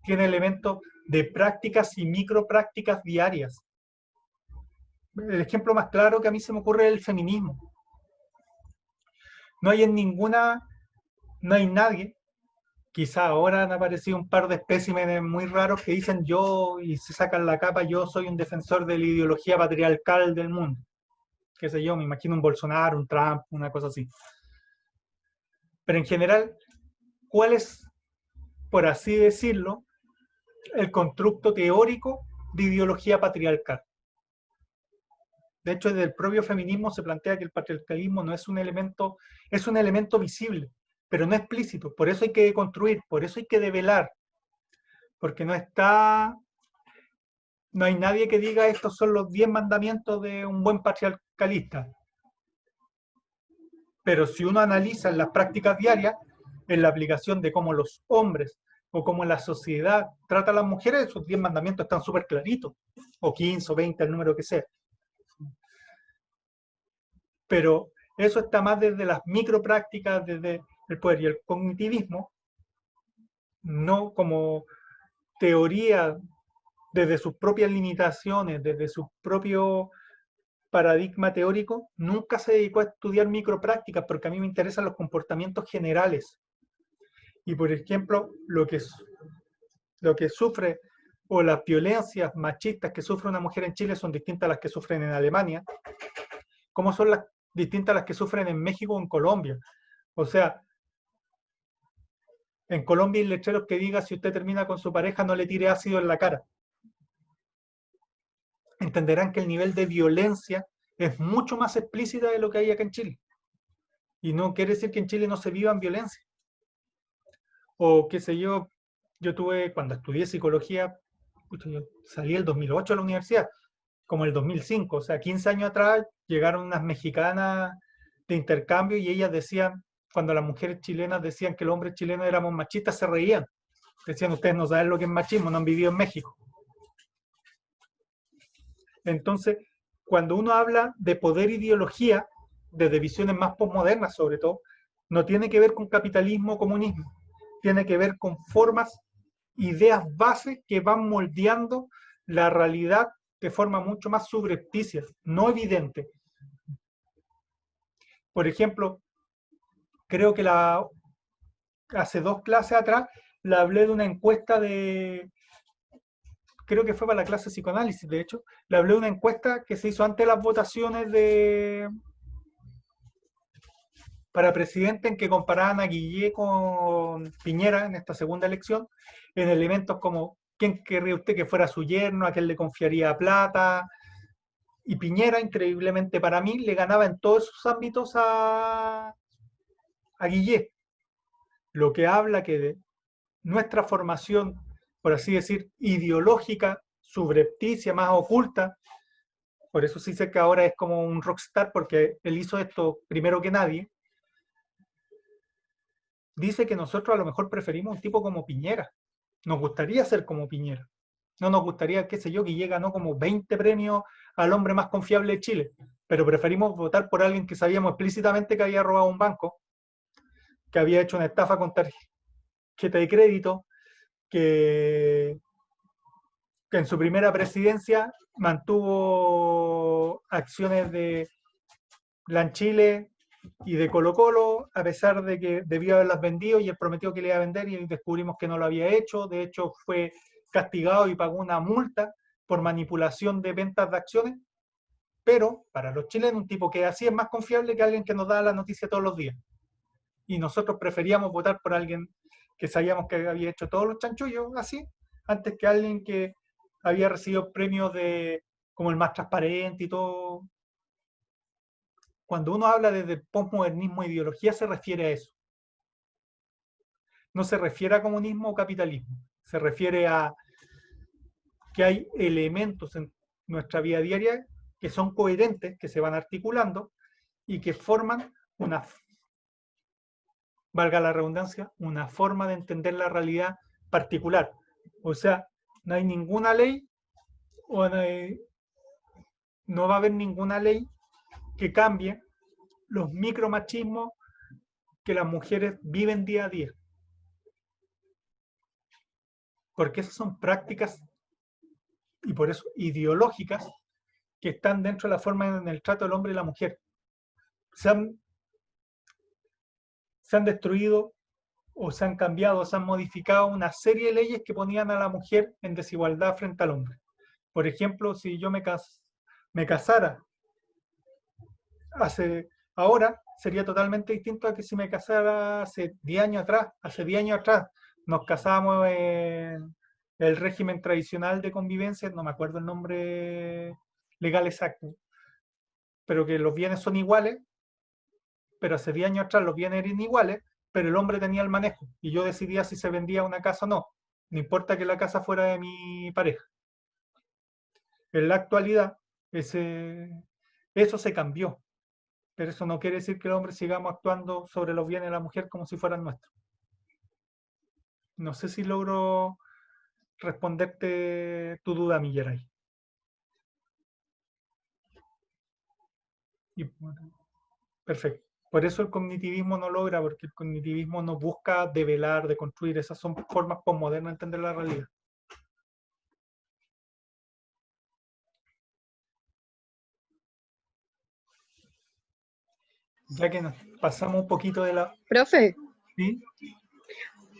tiene elementos de prácticas y microprácticas diarias. El ejemplo más claro que a mí se me ocurre es el feminismo. No hay nadie, quizá ahora han aparecido un par de especímenes muy raros que dicen yo, y se sacan la capa, yo soy un defensor de la ideología patriarcal del mundo. Qué sé yo, me imagino un Bolsonaro, un Trump, una cosa así. Pero en general, ¿cuál es, por así decirlo, el constructo teórico de ideología patriarcal? De hecho, desde el propio feminismo se plantea que el patriarcalismo no es un elemento visible, pero no explícito. Por eso hay que construir, por eso hay que develar, porque no hay nadie que diga estos son los 10 mandamientos de un buen patriarcalista. Pero si uno analiza en las prácticas diarias, en la aplicación de cómo los hombres o cómo la sociedad trata a las mujeres, esos 10 mandamientos están súper claritos, o 15 o 20, el número que sea. Pero eso está más desde las microprácticas, desde el poder y el cognitivismo, no como teoría desde sus propias limitaciones, desde su propio paradigma teórico, nunca se dedicó a estudiar microprácticas porque a mí me interesan los comportamientos generales. Y por ejemplo, lo que sufre o las violencias machistas que sufre una mujer en Chile son distintas a las que sufren en Alemania, como son las distintas a las que sufren en México o en Colombia. O sea, en Colombia hay letreros que diga si usted termina con su pareja no le tire ácido en la cara. Entenderán que el nivel de violencia es mucho más explícita de lo que hay acá en Chile. Y no quiere decir que en Chile no se vivan violencia. O qué sé yo tuve, cuando estudié psicología, yo salí el 2008 a la universidad, como el 2005, o sea, 15 años atrás llegaron unas mexicanas de intercambio y ellas decían, cuando las mujeres chilenas decían que los hombres chilenos éramos machistas, se reían. Decían, ustedes no saben lo que es machismo, no han vivido en México. Entonces, cuando uno habla de poder e ideología, desde visiones más postmodernas sobre todo, no tiene que ver con capitalismo o comunismo, tiene que ver con formas, ideas bases que van moldeando la realidad de forma mucho más subrepticia, no evidente. Por ejemplo, creo que hace 2 clases atrás le hablé de una encuesta creo que fue para la clase de psicoanálisis, de hecho, le hablé de una encuesta que se hizo antes de las votaciones para presidente, en que comparaban a Guillé con Piñera en esta segunda elección, en elementos como quién querría usted que fuera su yerno, a quién le confiaría plata, y Piñera, increíblemente para mí, le ganaba en todos esos ámbitos a Guillé, lo que habla que de nuestra formación, por así decir, ideológica, subrepticia, más oculta, por eso sí sé que ahora es como un rockstar, porque él hizo esto primero que nadie, dice que nosotros a lo mejor preferimos un tipo como Piñera. Nos gustaría ser como Piñera. No nos gustaría, qué sé yo, que ganó como 20 premios al hombre más confiable de Chile, pero preferimos votar por alguien que sabíamos explícitamente que había robado un banco, que había hecho una estafa con tarjeta de crédito, que en su primera presidencia mantuvo acciones de Lanchile y de Colo Colo, a pesar de que debió haberlas vendido y él prometió que le iba a vender y descubrimos que no lo había hecho. De hecho, fue castigado y pagó una multa por manipulación de ventas de acciones. Pero para los chilenos, un tipo que es así es más confiable que alguien que nos da la noticia todos los días. Y nosotros preferíamos votar por alguien que sabíamos que había hecho todos los chanchullos así, antes que alguien que había recibido premios de como el más transparente y todo. Cuando uno habla de posmodernismo e ideología, se refiere a eso. No se refiere a comunismo o capitalismo. Se refiere a que hay elementos en nuestra vida diaria que son coherentes, que se van articulando y que forman una, valga la redundancia, una forma de entender la realidad particular. O sea, no hay ninguna ley o no va a haber ninguna ley que cambie los micromachismos que las mujeres viven día a día. Porque esas son prácticas y por eso ideológicas que están dentro de la forma en el trato del hombre y la mujer. Se han destruido o se han cambiado o se han modificado una serie de leyes que ponían a la mujer en desigualdad frente al hombre. Por ejemplo, si yo me casara ahora, sería totalmente distinto a que si me casara hace 10 años atrás. Hace 10 años atrás nos casábamos en el régimen tradicional de convivencia, no me acuerdo el nombre legal exacto, pero que los bienes son iguales, pero hace 10 años atrás los bienes eran iguales, pero el hombre tenía el manejo y yo decidía si se vendía una casa o no, no importa que la casa fuera de mi pareja. En la actualidad, eso se cambió, pero eso no quiere decir que el hombre sigamos actuando sobre los bienes de la mujer como si fueran nuestros. No sé si logro responderte tu duda, Milleray. Perfecto. Por eso el cognitivismo no logra, porque el cognitivismo no busca develar, deconstruir. Esas son formas posmodernas de entender la realidad. Ya que nos pasamos un poquito de la... Profe, ¿Sí?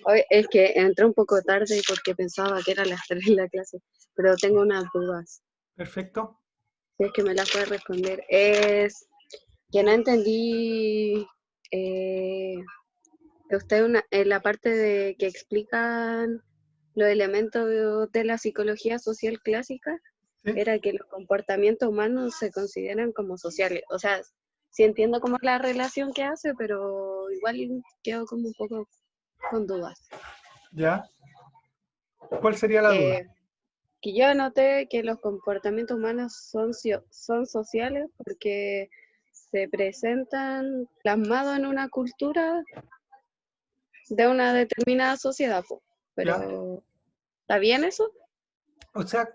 hoy es que entré un poco tarde porque pensaba que era las 3 de la clase, pero tengo unas dudas. Perfecto. Si es que me las puede responder. Es que no entendí usted en la parte de que explican los elementos de la psicología social clásica, ¿Sí? era que los comportamientos humanos se consideran como sociales. O sea, sí entiendo cómo es la relación que hace, pero igual quedo como un poco con dudas. ¿Ya? ¿Cuál sería la duda? Que yo noté que los comportamientos humanos son sociales porque se presentan plasmados en una cultura de una determinada sociedad, pero ¿Ya? ¿está bien eso? O sea,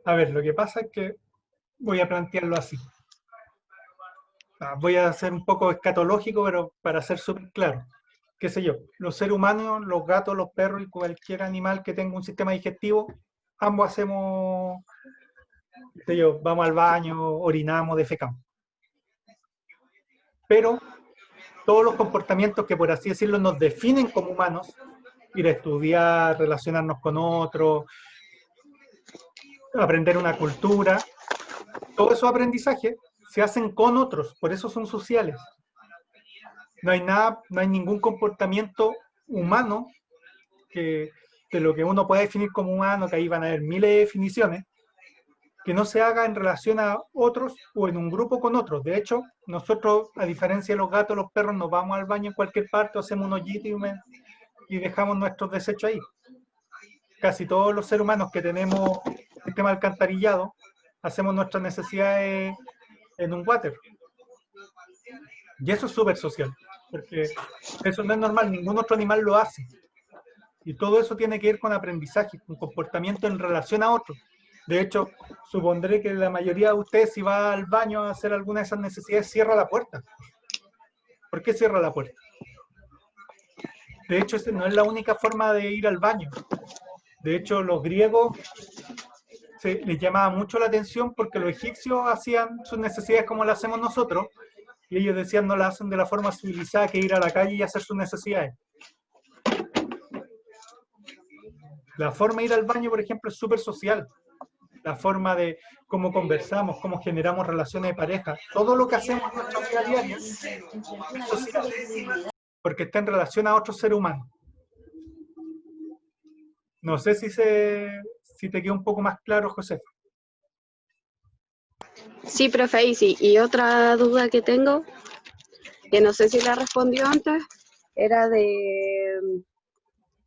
a ver, lo que pasa es que voy a plantearlo así. Voy a ser un poco escatológico, pero para ser súper claro. Qué sé yo, los seres humanos, los gatos, los perros y cualquier animal que tenga un sistema digestivo, ambos hacemos, qué sé yo, vamos al baño, orinamos, defecamos. Pero todos los comportamientos que, por así decirlo, nos definen como humanos, ir a estudiar, relacionarnos con otros, aprender una cultura, todos esos aprendizajes se hacen con otros, por eso son sociales. No hay ningún comportamiento humano que de lo que uno pueda definir como humano, que ahí van a haber miles de definiciones, que no se haga en relación a otros o en un grupo con otros. De hecho, nosotros, a diferencia de los gatos, los perros, nos vamos al baño en cualquier parte, hacemos un hoyito y dejamos nuestros desechos ahí. Casi todos los seres humanos que tenemos sistema alcantarillado, hacemos nuestras necesidades en un water. Y eso es súper social, porque eso no es normal, ningún otro animal lo hace. Y todo eso tiene que ver con aprendizaje, con comportamiento en relación a otros. De hecho, supondré que la mayoría de ustedes, si va al baño a hacer alguna de esas necesidades, cierra la puerta. ¿Por qué cierra la puerta? De hecho, esa no es la única forma de ir al baño. De hecho, los griegos les llamaba mucho la atención porque los egipcios hacían sus necesidades como las hacemos nosotros, y ellos decían no las hacen de la forma civilizada que ir a la calle y hacer sus necesidades. La forma de ir al baño, por ejemplo, es súper social. la forma de cómo conversamos, cómo generamos relaciones de pareja, todo lo que hacemos en nuestra vida diaria es social, porque está en relación a otro ser humano. No sé si te quedó un poco más claro, José. Sí, profe, y sí. Y otra duda que tengo, que no sé si la respondió antes, era de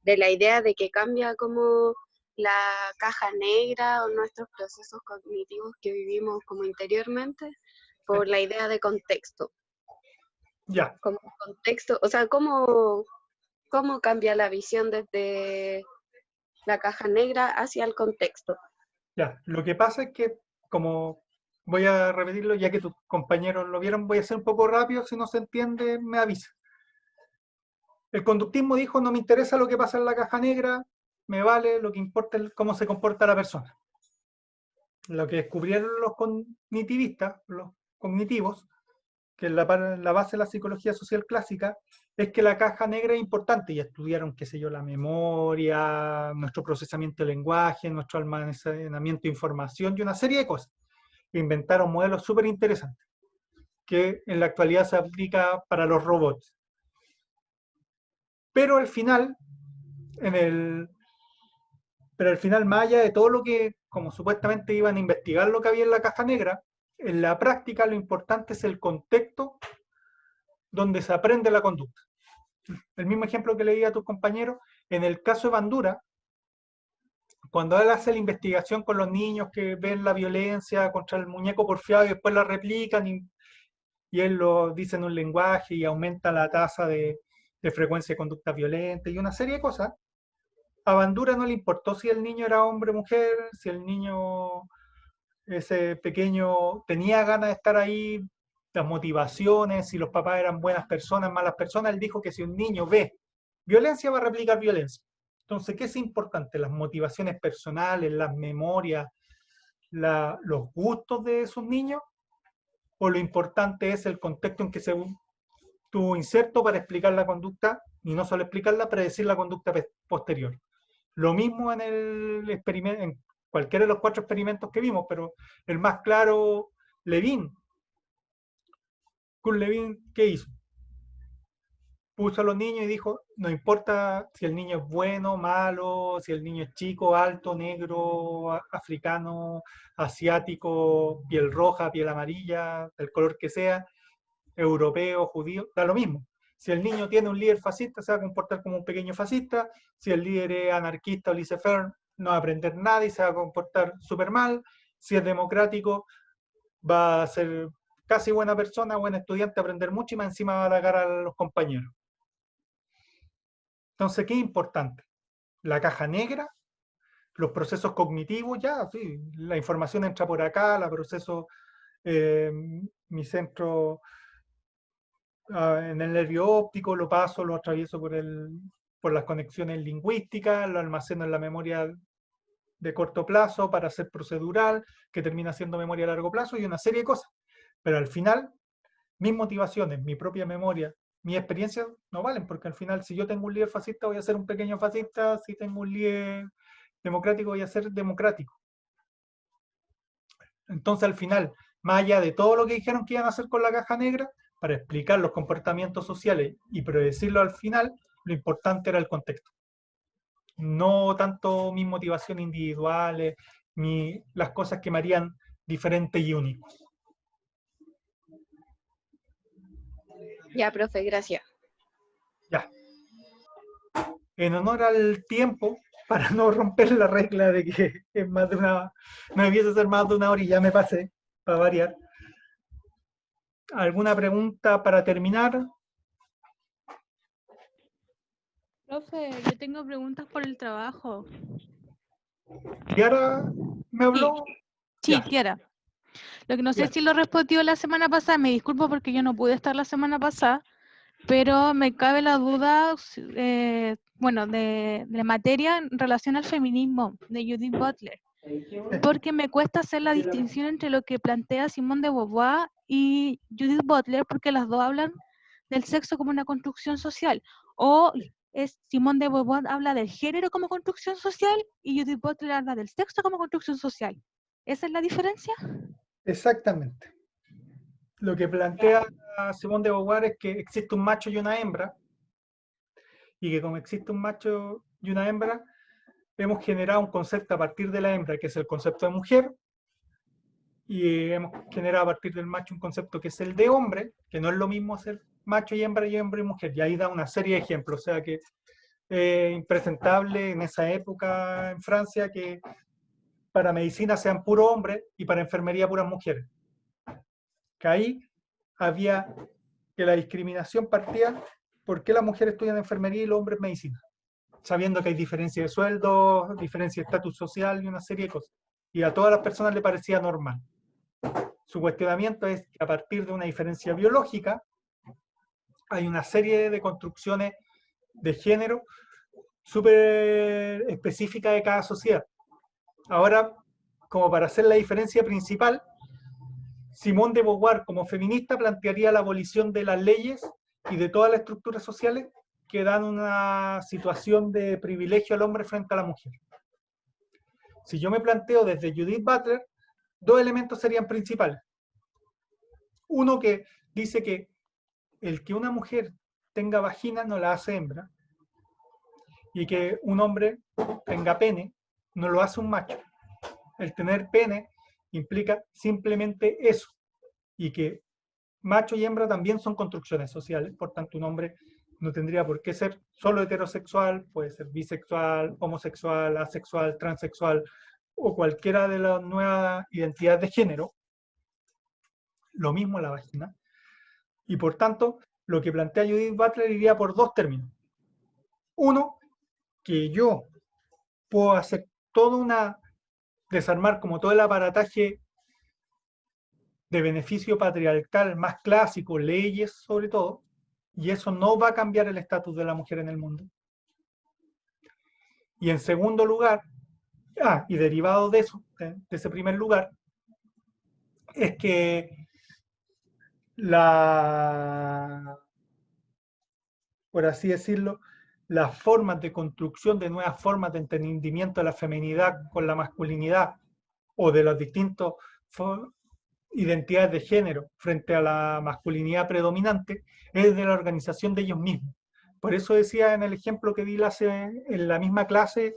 la idea de que cambia como la caja negra o nuestros procesos cognitivos que vivimos como interiormente por la idea de contexto. Ya, Como contexto, o sea, ¿cómo cambia la visión desde la caja negra hacia el contexto? ya. Lo que pasa es que, como voy a repetirlo, ya que tus compañeros lo vieron, voy a ser un poco rápido, si no se entiende, me avisa. El conductismo dijo, no me interesa lo que pasa en la caja negra, me vale, lo que importa es cómo se comporta la persona. Lo que descubrieron los cognitivistas, los cognitivos, que es la base de la psicología social clásica, es que la caja negra es importante y estudiaron, qué sé yo, la memoria, nuestro procesamiento de lenguaje, nuestro almacenamiento de información y una serie de cosas. Inventaron modelos súper interesantes que en la actualidad se aplica para los robots. Pero al final, más allá de todo lo que, como supuestamente iban a investigar lo que había en la caja negra, en la práctica lo importante es el contexto donde se aprende la conducta. El mismo ejemplo que leí a tus compañeros, en el caso de Bandura, cuando él hace la investigación con los niños que ven la violencia contra el muñeco porfiado y después la replican y él lo dice en un lenguaje y aumenta la tasa de frecuencia de conducta violenta y una serie de cosas, a Bandura no le importó si el niño era hombre o mujer, si el niño, ese pequeño, tenía ganas de estar ahí, las motivaciones, si los papás eran buenas personas, malas personas. Él dijo que si un niño ve violencia, va a replicar violencia. Entonces, ¿qué es importante? Las motivaciones personales, las memorias, los gustos de esos niños, o lo importante es el contexto en que se tuvo inserto para explicar la conducta, y no solo explicarla, predecir la conducta posterior. Lo mismo en el experimento, en cualquiera de los 4 experimentos que vimos, pero el más claro, Levin. Kurt Lewin, ¿qué hizo? Puso a los niños y dijo, no importa si el niño es bueno, malo, si el niño es chico, alto, negro, africano, asiático, piel roja, piel amarilla, del color que sea, europeo, judío, da lo mismo. Si el niño tiene un líder fascista, se va a comportar como un pequeño fascista. Si el líder es anarquista o laissez-faire, no va a aprender nada y se va a comportar súper mal. Si es democrático, va a ser casi buena persona, buen estudiante, aprender mucho y más encima va a halagar a los compañeros. Entonces, ¿qué es importante? La caja negra, los procesos cognitivos, ya, sí, la información entra por acá, la proceso, mi centro en el nervio óptico, lo paso, lo atravieso por las conexiones lingüísticas, lo almaceno en la memoria de corto plazo para ser procedural, que termina siendo memoria a largo plazo y una serie de cosas. Pero al final, mis motivaciones, mi propia memoria, mi experiencia no valen, porque al final si yo tengo un líder fascista voy a ser un pequeño fascista, si tengo un líder democrático voy a ser democrático. Entonces al final, más allá de todo lo que dijeron que iban a hacer con la caja negra, para explicar los comportamientos sociales y predecirlo al final, lo importante era el contexto. No tanto mis motivaciones individuales, las cosas que me harían diferentes y únicos. Ya, profe, gracias. Ya. En honor al tiempo, para no romper la regla de que es más de no debiese ser más de 1 hora y ya me pasé, para variar. ¿Alguna pregunta para terminar? Profe, yo tengo preguntas por el trabajo. ¿Tiara me habló? Sí, Ya. Tiara. Lo que no sé Ya. si lo respondió la semana pasada, me disculpo porque yo no pude estar la semana pasada, pero me cabe la duda, de materia en relación al feminismo de Judith Butler, porque me cuesta hacer la distinción entre lo que plantea Simone de Beauvoir y Judith Butler, porque las dos hablan del sexo como una construcción social, o Simone de Beauvoir habla del género como construcción social y Judith Butler habla del sexo como construcción social. ¿Esa es la diferencia? Exactamente. Lo que plantea Simone de Beauvoir es que existe un macho y una hembra, y que como existe un macho y una hembra, hemos generado un concepto a partir de la hembra, que es el concepto de mujer, y hemos generado a partir del macho un concepto que es el de hombre, que no es lo mismo ser macho y hembra y mujer, y ahí da una serie de ejemplos, o sea que impresentable en esa época en Francia que para medicina sean puro hombres y para enfermería puras mujeres. Que ahí había que la discriminación partía porque las mujeres estudian enfermería y los hombres medicina, sabiendo que hay diferencia de sueldo, diferencia de estatus social y una serie de cosas. Y a todas las personas le parecía normal. Su cuestionamiento es que a partir de una diferencia biológica hay una serie de construcciones de género súper específica de cada sociedad. Ahora, como para hacer la diferencia principal, Simone de Beauvoir, como feminista, plantearía la abolición de las leyes y de todas las estructuras sociales que dan una situación de privilegio al hombre frente a la mujer. Si yo me planteo desde Judith Butler, dos elementos serían principales. Uno que dice que el que una mujer tenga vagina no la hace hembra, y que un hombre tenga pene no lo hace un macho. El tener pene implica simplemente eso, y que macho y hembra también son construcciones sociales, por tanto un hombre no tendría por qué ser solo heterosexual, puede ser bisexual, homosexual, asexual, transexual o cualquiera de las nuevas identidades de género. Lo mismo la vagina. Y por tanto, lo que plantea Judith Butler iría por dos términos. Uno, que yo puedo hacer desarmar como todo el aparataje de beneficio patriarcal más clásico, leyes sobre todo, y eso no va a cambiar el estatus de la mujer en el mundo. Y en segundo lugar, y derivado de eso, de ese primer lugar, es que por así decirlo, las formas de construcción de nuevas formas de entendimiento de la feminidad con la masculinidad o de las distintas identidades de género frente a la masculinidad predominante es de la organización de ellos mismos. Por eso decía en el ejemplo que di en la misma clase,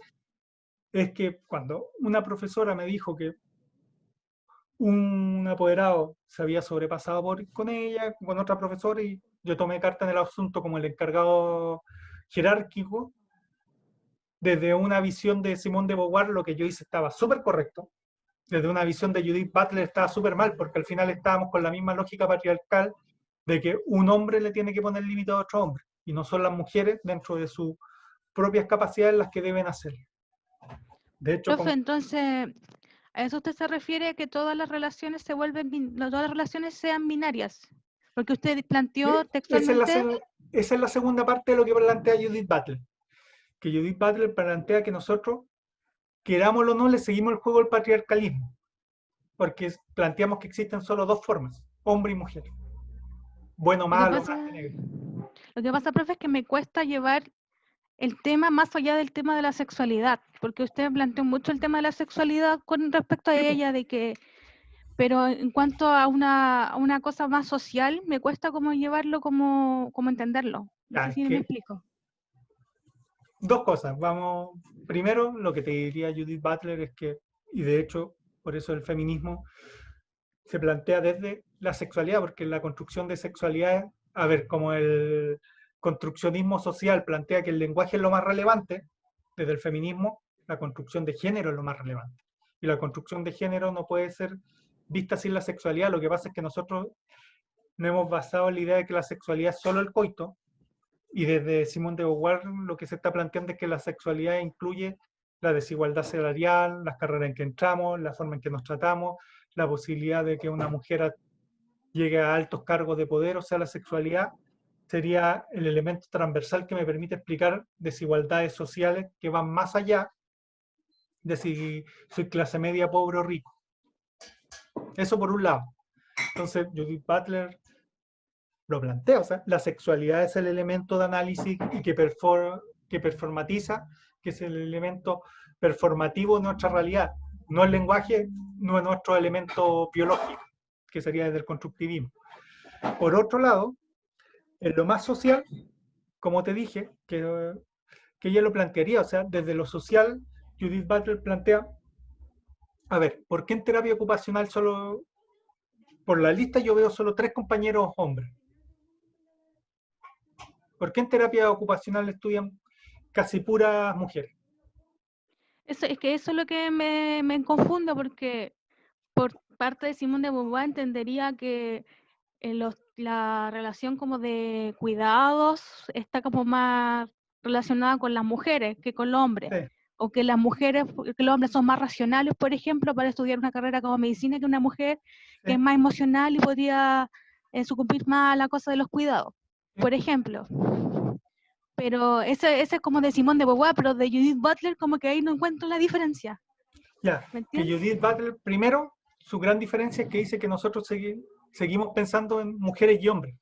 es que cuando una profesora me dijo que un apoderado se había sobrepasado con ella, con otra profesora, y yo tomé carta en el asunto como el encargado jerárquico, desde una visión de Simone de Beauvoir lo que yo hice estaba súper correcto, desde una visión de Judith Butler estaba súper mal, porque al final estábamos con la misma lógica patriarcal de que un hombre le tiene que poner límite a otro hombre, y no son las mujeres dentro de sus propias capacidades las que deben hacerlo. De hecho, Profe, entonces, ¿a eso usted se refiere que todas las relaciones todas las relaciones sean binarias? Porque usted planteó textualmente... Esa es la segunda parte de lo que plantea Judith Butler. Que Judith Butler plantea que nosotros, querámoslo o no, le seguimos el juego del patriarcalismo. Porque planteamos que existen solo dos formas, hombre y mujer. Bueno, malo, blanco y negro. Lo que pasa, profe, es que me cuesta llevar el tema más allá del tema de la sexualidad, porque usted planteó mucho el tema de la sexualidad con respecto a ella, pero en cuanto a una cosa más social, me cuesta como llevarlo, como entenderlo. No sé si me explico. Dos cosas. Vamos, primero, lo que te diría Judith Butler es que, y de hecho, por eso el feminismo se plantea desde la sexualidad, porque la construcción de sexualidad, a ver, como el construccionismo social plantea que el lenguaje es lo más relevante, desde el feminismo, la construcción de género es lo más relevante. Y la construcción de género no puede ser vista sin la sexualidad. Lo que pasa es que nosotros no hemos basado en la idea de que la sexualidad es solo el coito, y desde Simone de Beauvoir lo que se está planteando es que la sexualidad incluye la desigualdad salarial, las carreras en que entramos, la forma en que nos tratamos, la posibilidad de que una mujer llegue a altos cargos de poder. O sea, la sexualidad sería el elemento transversal que me permite explicar desigualdades sociales que van más allá de si soy clase media, pobre o rico. Eso por un lado. Entonces, Judith Butler lo plantea, o sea, la sexualidad es el elemento de análisis y que performatiza, que es el elemento performativo de nuestra realidad. no el lenguaje, no es nuestro elemento biológico, que sería desde el constructivismo. Por otro lado, en lo más social, como te dije, que ella lo plantearía, o sea, desde lo social, Judith Butler plantea, a ver, ¿por qué en terapia ocupacional solo, por la lista yo veo solo 3 compañeros hombres? ¿Por qué en terapia ocupacional estudian casi puras mujeres? Es que eso es lo que me confunde, porque por parte de Simone de Beauvoir entendería que la relación como de cuidados está como más relacionada con las mujeres que con los hombres. Sí. O que las mujeres, que los hombres son más racionales, por ejemplo, para estudiar una carrera como medicina, que una mujer que Sí. es más emocional y podría sucumbir más a la cosa de los cuidados, Sí. por ejemplo. Pero ese es como de Simone de Beauvoir, pero de Judith Butler como que ahí no encuentro la diferencia. Ya, ¿Me que entiendes? Judith Butler, primero, su gran diferencia es que dice que nosotros seguimos pensando en mujeres y hombres.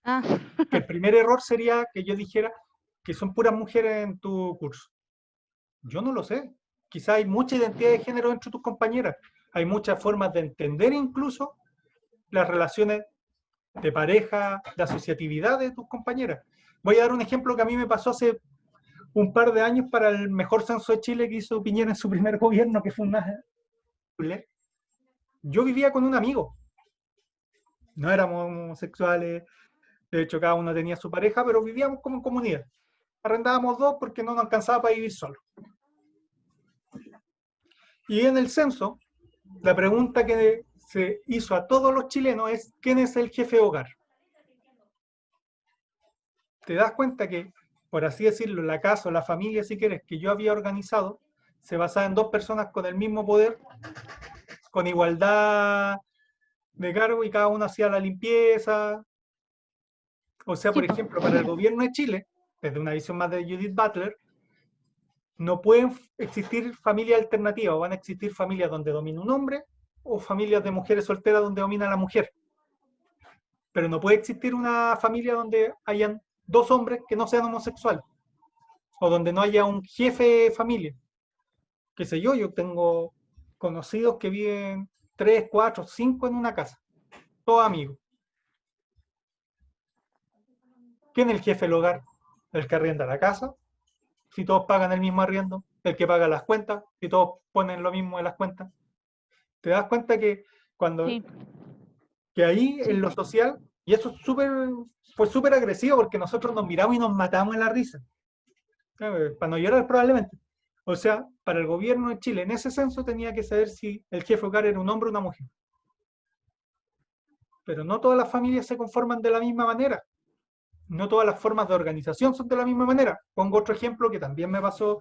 Ah, Que el primer error sería que yo dijera que son puras mujeres en tu curso. Yo no lo sé. Quizá hay mucha identidad de género entre tus compañeras. Hay muchas formas de entender incluso las relaciones de pareja, de asociatividad de tus compañeras. Voy a dar un ejemplo que a mí me pasó hace un par de años para el mejor censo de Chile que hizo Piñera en su primer gobierno, que fue una... Yo vivía con un amigo. No éramos homosexuales, de hecho cada uno tenía su pareja, pero vivíamos como en comunidad. Arrendábamos 2 porque no nos alcanzaba para vivir solos. Y en el censo, la pregunta que se hizo a todos los chilenos es: ¿quién es el jefe de hogar? Te das cuenta que, por así decirlo, la casa o la familia, si quieres, que yo había organizado, se basaba en 2 personas con el mismo poder, con igualdad de cargo, y cada uno hacía la limpieza. O sea, sí, por po. ejemplo, para el gobierno de Chile, desde una visión más de Judith Butler, no pueden existir familias alternativas, o van a existir familias donde domina un hombre, o familias de mujeres solteras donde domina la mujer. Pero no puede existir una familia donde hayan 2 hombres que no sean homosexuales, o donde no haya un jefe de familia. Qué sé yo tengo conocidos que viven 3, 4, 5 en una casa, todos amigos. ¿Quién es el jefe del hogar? ¿El que arrienda la casa? Si todos pagan el mismo arriendo. ¿El que paga las cuentas? Si todos ponen lo mismo en las cuentas. ¿Te das cuenta que cuando Sí. que ahí Sí. en lo social, y eso fue súper agresivo porque nosotros nos miramos y nos matamos en la risa? Para no llorar probablemente. O sea, para el gobierno de Chile, en ese censo tenía que saber si el jefe de hogar era un hombre o una mujer. Pero no todas las familias se conforman de la misma manera. No todas las formas de organización son de la misma manera. Pongo otro ejemplo que también me pasó,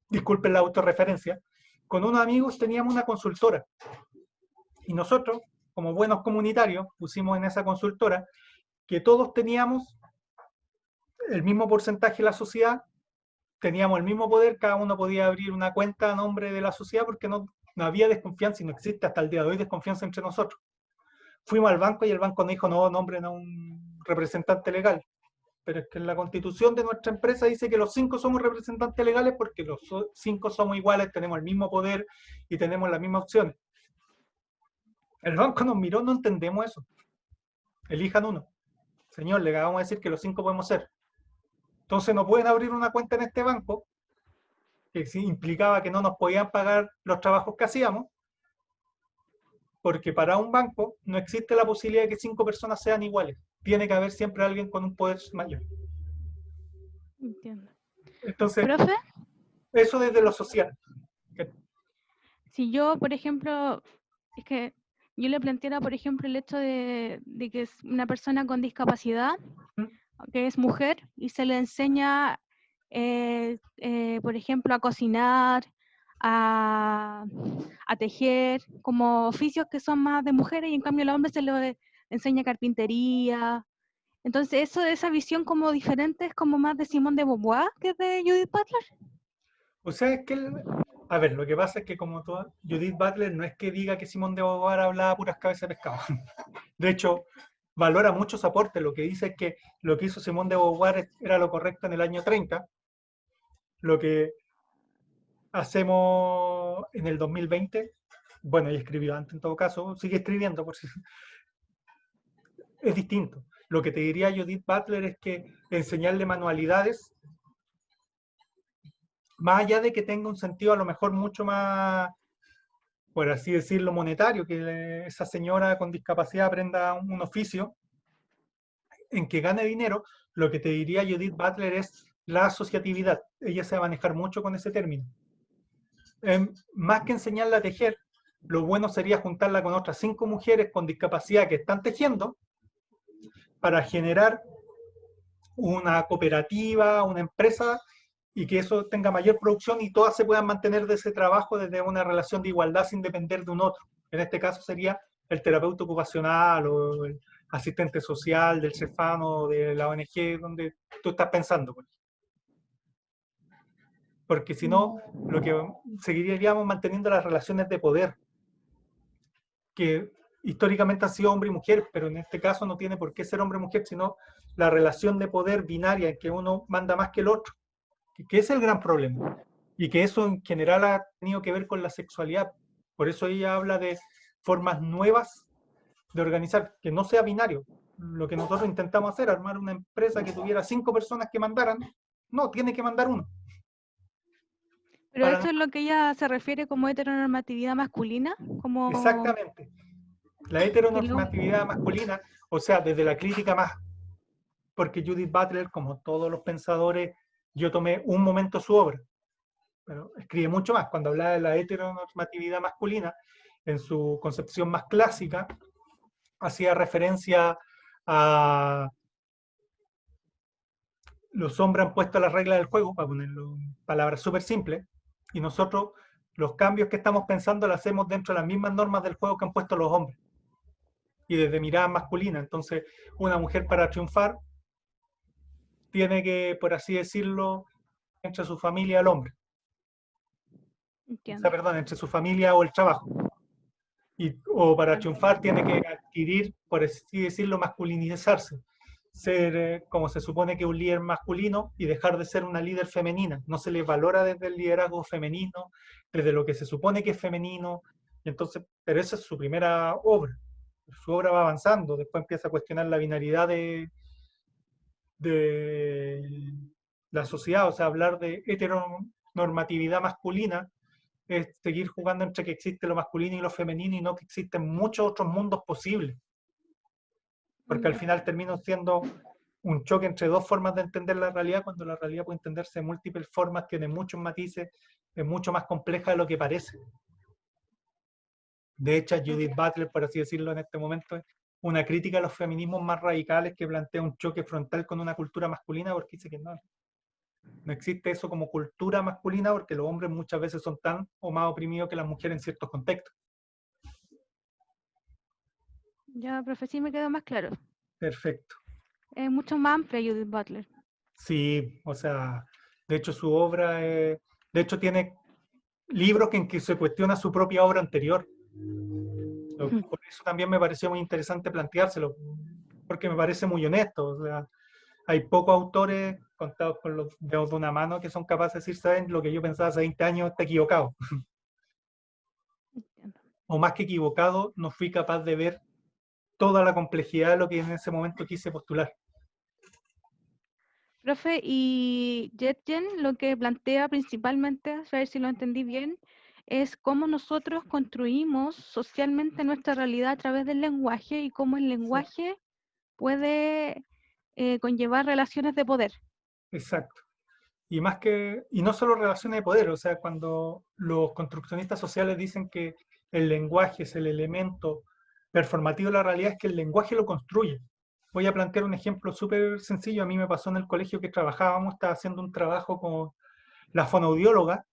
disculpen la autorreferencia. Con unos amigos teníamos una consultora. Y nosotros, como buenos comunitarios, pusimos en esa consultora que todos teníamos el mismo porcentaje de la sociedad, teníamos el mismo poder, cada uno podía abrir una cuenta a nombre de la sociedad porque no había desconfianza, y no existe hasta el día de hoy desconfianza entre nosotros. Fuimos al banco y el banco nos dijo: no, nombren a un representante legal. Pero es que en la constitución de nuestra empresa dice que los 5 somos representantes legales porque los 5 somos iguales, tenemos el mismo poder y tenemos las mismas opciones. El banco nos miró: no entendemos eso. Elijan uno. Señor, le acabamos de decir que los 5 podemos ser. Entonces no pueden abrir una cuenta en este banco, que sí implicaba que no nos podían pagar los trabajos que hacíamos, porque para un banco no existe la posibilidad de que 5 personas sean iguales. Tiene que haber siempre alguien con un poder mayor. Entiendo. Entonces, Profe, eso desde lo social. si yo, por ejemplo, es que yo le planteara, por ejemplo, el hecho de que es una persona con discapacidad, ¿Mm? que es mujer, y se le enseña, por ejemplo, a cocinar, a tejer, como oficios que son más de mujeres, y en cambio al hombre se le enseña carpintería. Entonces, esa visión como diferente es como más de Simone de Beauvoir que de Judith Butler. O sea, es que, a ver, lo que pasa es que como toda Judith Butler no es que diga que Simone de Beauvoir hablaba puras cabezas de pescado. De hecho, valora muchos aportes. Lo que dice es que lo que hizo Simone de Beauvoir era lo correcto en el año 30. Lo que hacemos en el 2020, bueno, y escribió antes en todo caso, sigue escribiendo, por si es distinto. Lo que te diría Judith Butler es que enseñarle manualidades, más allá de que tenga un sentido a lo mejor mucho más, por así decirlo, monetario, que esa señora con discapacidad aprenda un oficio en que gane dinero, lo que te diría Judith Butler es la asociatividad. Ella se va a manejar mucho con ese término. Más que enseñarla a tejer, lo bueno sería juntarla con otras 5 mujeres con discapacidad que están tejiendo para generar una cooperativa, una empresa, y que eso tenga mayor producción y todas se puedan mantener de ese trabajo desde una relación de igualdad sin depender de un otro. En este caso sería el terapeuta ocupacional o el asistente social del Cefano, de la ONG donde tú estás pensando. Porque si no, lo que seguiríamos manteniendo las relaciones de poder, que históricamente han sido hombre y mujer, pero en este caso no tiene por qué ser hombre y mujer, sino la relación de poder binaria en que uno manda más que el otro, que es el gran problema. Y que eso en general ha tenido que ver con la sexualidad. Por eso ella habla de formas nuevas de organizar, que no sea binario. Lo que nosotros intentamos hacer, armar una empresa que tuviera 5 personas que mandaran, no, tiene que mandar uno. Pero Para eso es lo que ella se refiere como heteronormatividad masculina, como exactamente. La heteronormatividad masculina, o sea, desde la crítica más, porque Judith Butler, como todos los pensadores, yo tomé un momento su obra, pero escribe mucho más. Cuando hablaba de la heteronormatividad masculina, en su concepción más clásica, hacía referencia a los hombres han puesto las reglas del juego, para ponerlo en palabras súper simples, y nosotros los cambios que estamos pensando los hacemos dentro de las mismas normas del juego que han puesto los hombres, y desde mirada masculina. Entonces, una mujer para triunfar tiene que, por así decirlo, entre su familia al hombre. O sea, perdón, entre su familia o el trabajo. O para triunfar tiene que adquirir, por así decirlo, masculinizarse. Ser como se supone que un líder masculino y dejar de ser una líder femenina. No se les valora desde el liderazgo femenino, desde lo que se supone que es femenino. Y entonces, pero esa es su primera obra. Su obra va avanzando, después empieza a cuestionar la binaridad de la sociedad, o sea, hablar de heteronormatividad masculina es seguir jugando entre que existe lo masculino y lo femenino y no que existen muchos otros mundos posibles. Porque al final termina siendo un choque entre dos formas de entender la realidad, cuando la realidad puede entenderse de múltiples formas, tiene muchos matices, es mucho más compleja de lo que parece. De hecho, Judith Butler, por así decirlo en este momento, es una crítica a los feminismos más radicales que plantea un choque frontal con una cultura masculina, porque dice que no existe eso como cultura masculina, porque los hombres muchas veces son tan o más oprimidos que las mujeres en ciertos contextos. Ya, profe, sí me quedó más claro. Perfecto. Es mucho más amplia Judith Butler. Sí, o sea, de hecho su obra, de hecho tiene libros en que se cuestiona su propia obra anterior. Por eso también me pareció muy interesante planteárselo, porque me parece muy honesto. O sea, hay pocos autores contados con los dedos de una mano que son capaces de decir, ¿saben? Lo que yo pensaba hace 20 años está equivocado. O más que equivocado, no fui capaz de ver toda la complejidad de lo que en ese momento quise postular. Profe, y Jetgen lo que plantea principalmente, a ver si lo entendí bien, es cómo nosotros construimos socialmente nuestra realidad a través del lenguaje y cómo el lenguaje puede conllevar relaciones de poder. Exacto. Y no solo relaciones de poder, o sea, cuando los construccionistas sociales dicen que el lenguaje es el elemento performativo de la realidad, es que el lenguaje lo construye. Voy a plantear un ejemplo súper sencillo. A mí me pasó en el colegio que trabajábamos, estaba haciendo un trabajo con la fonoaudióloga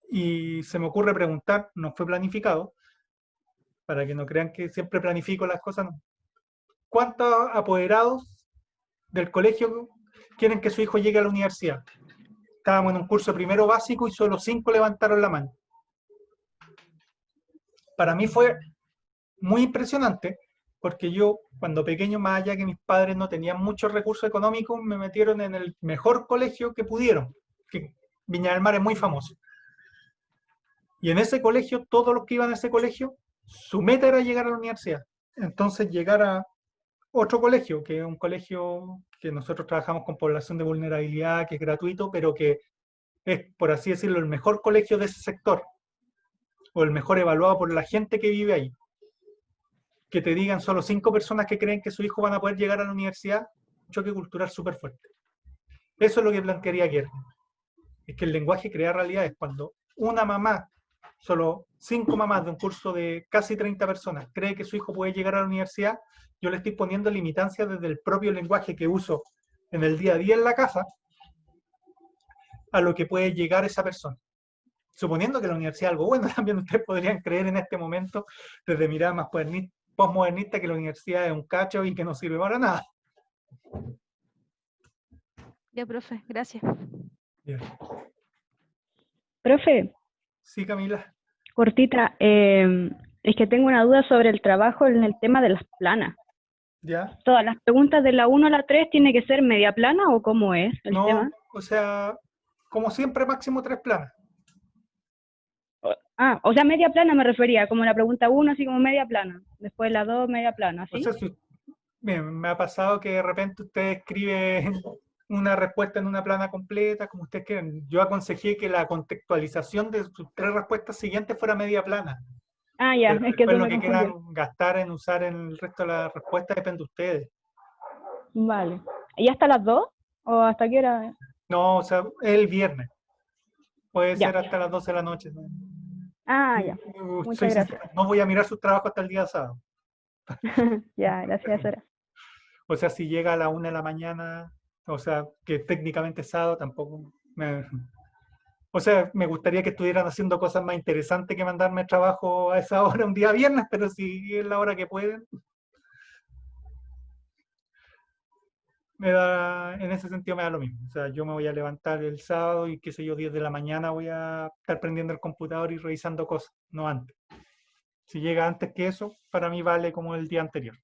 y se me ocurre preguntar, no fue planificado, para que no crean que siempre planifico las cosas, no. ¿Cuántos apoderados del colegio quieren que su hijo llegue a la universidad? Estábamos en un curso primero básico y solo 5 levantaron la mano. Para mí fue muy impresionante, porque yo, cuando pequeño, más allá que mis padres no tenían muchos recursos económicos, me metieron en el mejor colegio que pudieron, que Viña del Mar es muy famoso. Y en ese colegio, todos los que iban a ese colegio, su meta era llegar a la universidad. Entonces, llegar a otro colegio, que es un colegio que nosotros trabajamos con población de vulnerabilidad, que es gratuito, pero que es, por así decirlo, el mejor colegio de ese sector, o el mejor evaluado por la gente que vive ahí. Que te digan solo 5 personas que creen que su hijo van a poder llegar a la universidad, un choque cultural súper fuerte. Eso es lo que plantearía Kierkegaard. Es que el lenguaje crea realidades. Cuando una mamá, solo 5 mamás de un curso de casi 30 personas, cree que su hijo puede llegar a la universidad, yo le estoy poniendo limitancias desde el propio lenguaje que uso en el día a día en la casa, a lo que puede llegar esa persona. Suponiendo que la universidad es algo bueno, también ustedes podrían creer en este momento, desde mirada más postmodernista, que la universidad es un cacho y que no sirve para nada. Ya, profe, gracias. Bien. Profe, Sí, Camila. cortita, es que tengo una duda sobre el trabajo en el tema de las planas. ¿Ya? ¿Todas las preguntas de la 1 a la 3 tiene que ser media plana o cómo es el No, tema? o sea, como siempre, máximo 3 planas. O sea, media plana me refería, como la pregunta 1, así como media plana. Después la 2, media plana, O ¿así? sea, bien, me ha pasado que de repente usted escribe una respuesta en una plana completa, como ustedes quieren. Yo aconsejé que la contextualización de sus 3 respuestas siguientes fuera media plana. Ah, ya, Pero es que después eso lo me que confundió. quieran gastar en usar en el resto de las respuestas depende de ustedes. Vale. ¿Y hasta las 2? ¿O hasta qué hora? No, o sea, el viernes. Puede Ya. ser hasta las 12 de la noche. ¿No? Ah, ya. Soy Muchas sincero, gracias. no voy a mirar sus trabajos hasta el día sábado. Ya, gracias, Sara. O sea, si llega a la 1 de la mañana, o sea, que técnicamente es sábado, tampoco me... O sea, me gustaría que estuvieran haciendo cosas más interesantes que mandarme trabajo a esa hora un día viernes, pero si es la hora que pueden, en ese sentido me da lo mismo. O sea, yo me voy a levantar el sábado y qué sé yo, 10 de la mañana voy a estar prendiendo el computador y revisando cosas, no antes. Si llega antes que eso, para mí vale como el día anterior.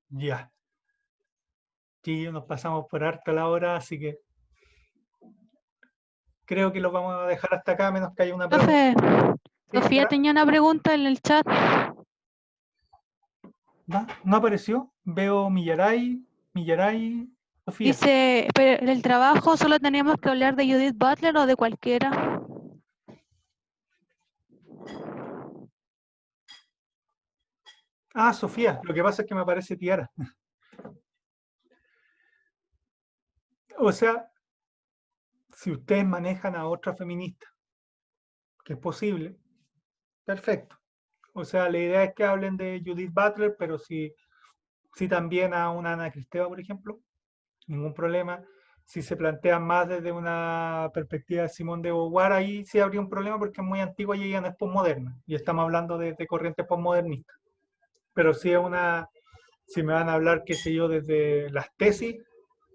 Ya. Sí, nos pasamos por harto la hora, así que creo que lo vamos a dejar hasta acá, a menos que haya una pregunta. Profe, ¿Sí, Sofía Sara? tenía una pregunta en el chat. ¿No apareció? Veo Millaray, Sofía. Dice, pero en el trabajo solo teníamos que hablar de Judith Butler o de cualquiera. Ah, Sofía, lo que pasa es que me aparece Tiara. O sea, si ustedes manejan a otra feminista, que es posible, perfecto. O sea, la idea es que hablen de Judith Butler, pero si también a una Ana Cristeva, por ejemplo, ningún problema. Si se plantean más desde una perspectiva de Simone de Beauvoir, ahí sí habría un problema porque es muy antigua y ella no es postmoderna. Y estamos hablando de corrientes postmodernistas. Pero si me van a hablar, qué sé yo, desde las tesis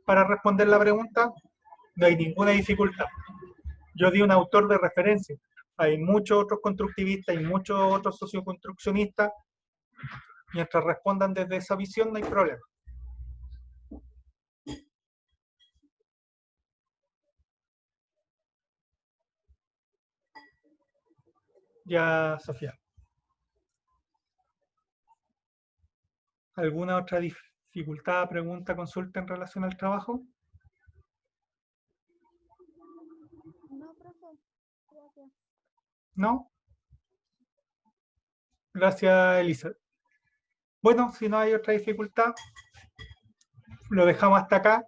para responder la pregunta, no hay ninguna dificultad. Yo di un autor de referencia. Hay muchos otros constructivistas y muchos otros socioconstruccionistas. Mientras respondan desde esa visión, no hay problema. Ya, Sofía. ¿Alguna otra dificultad, pregunta, consulta en relación al trabajo? No, profe. Gracias. ¿No? Gracias, Elisa. Bueno, si no hay otra dificultad, lo dejamos hasta acá.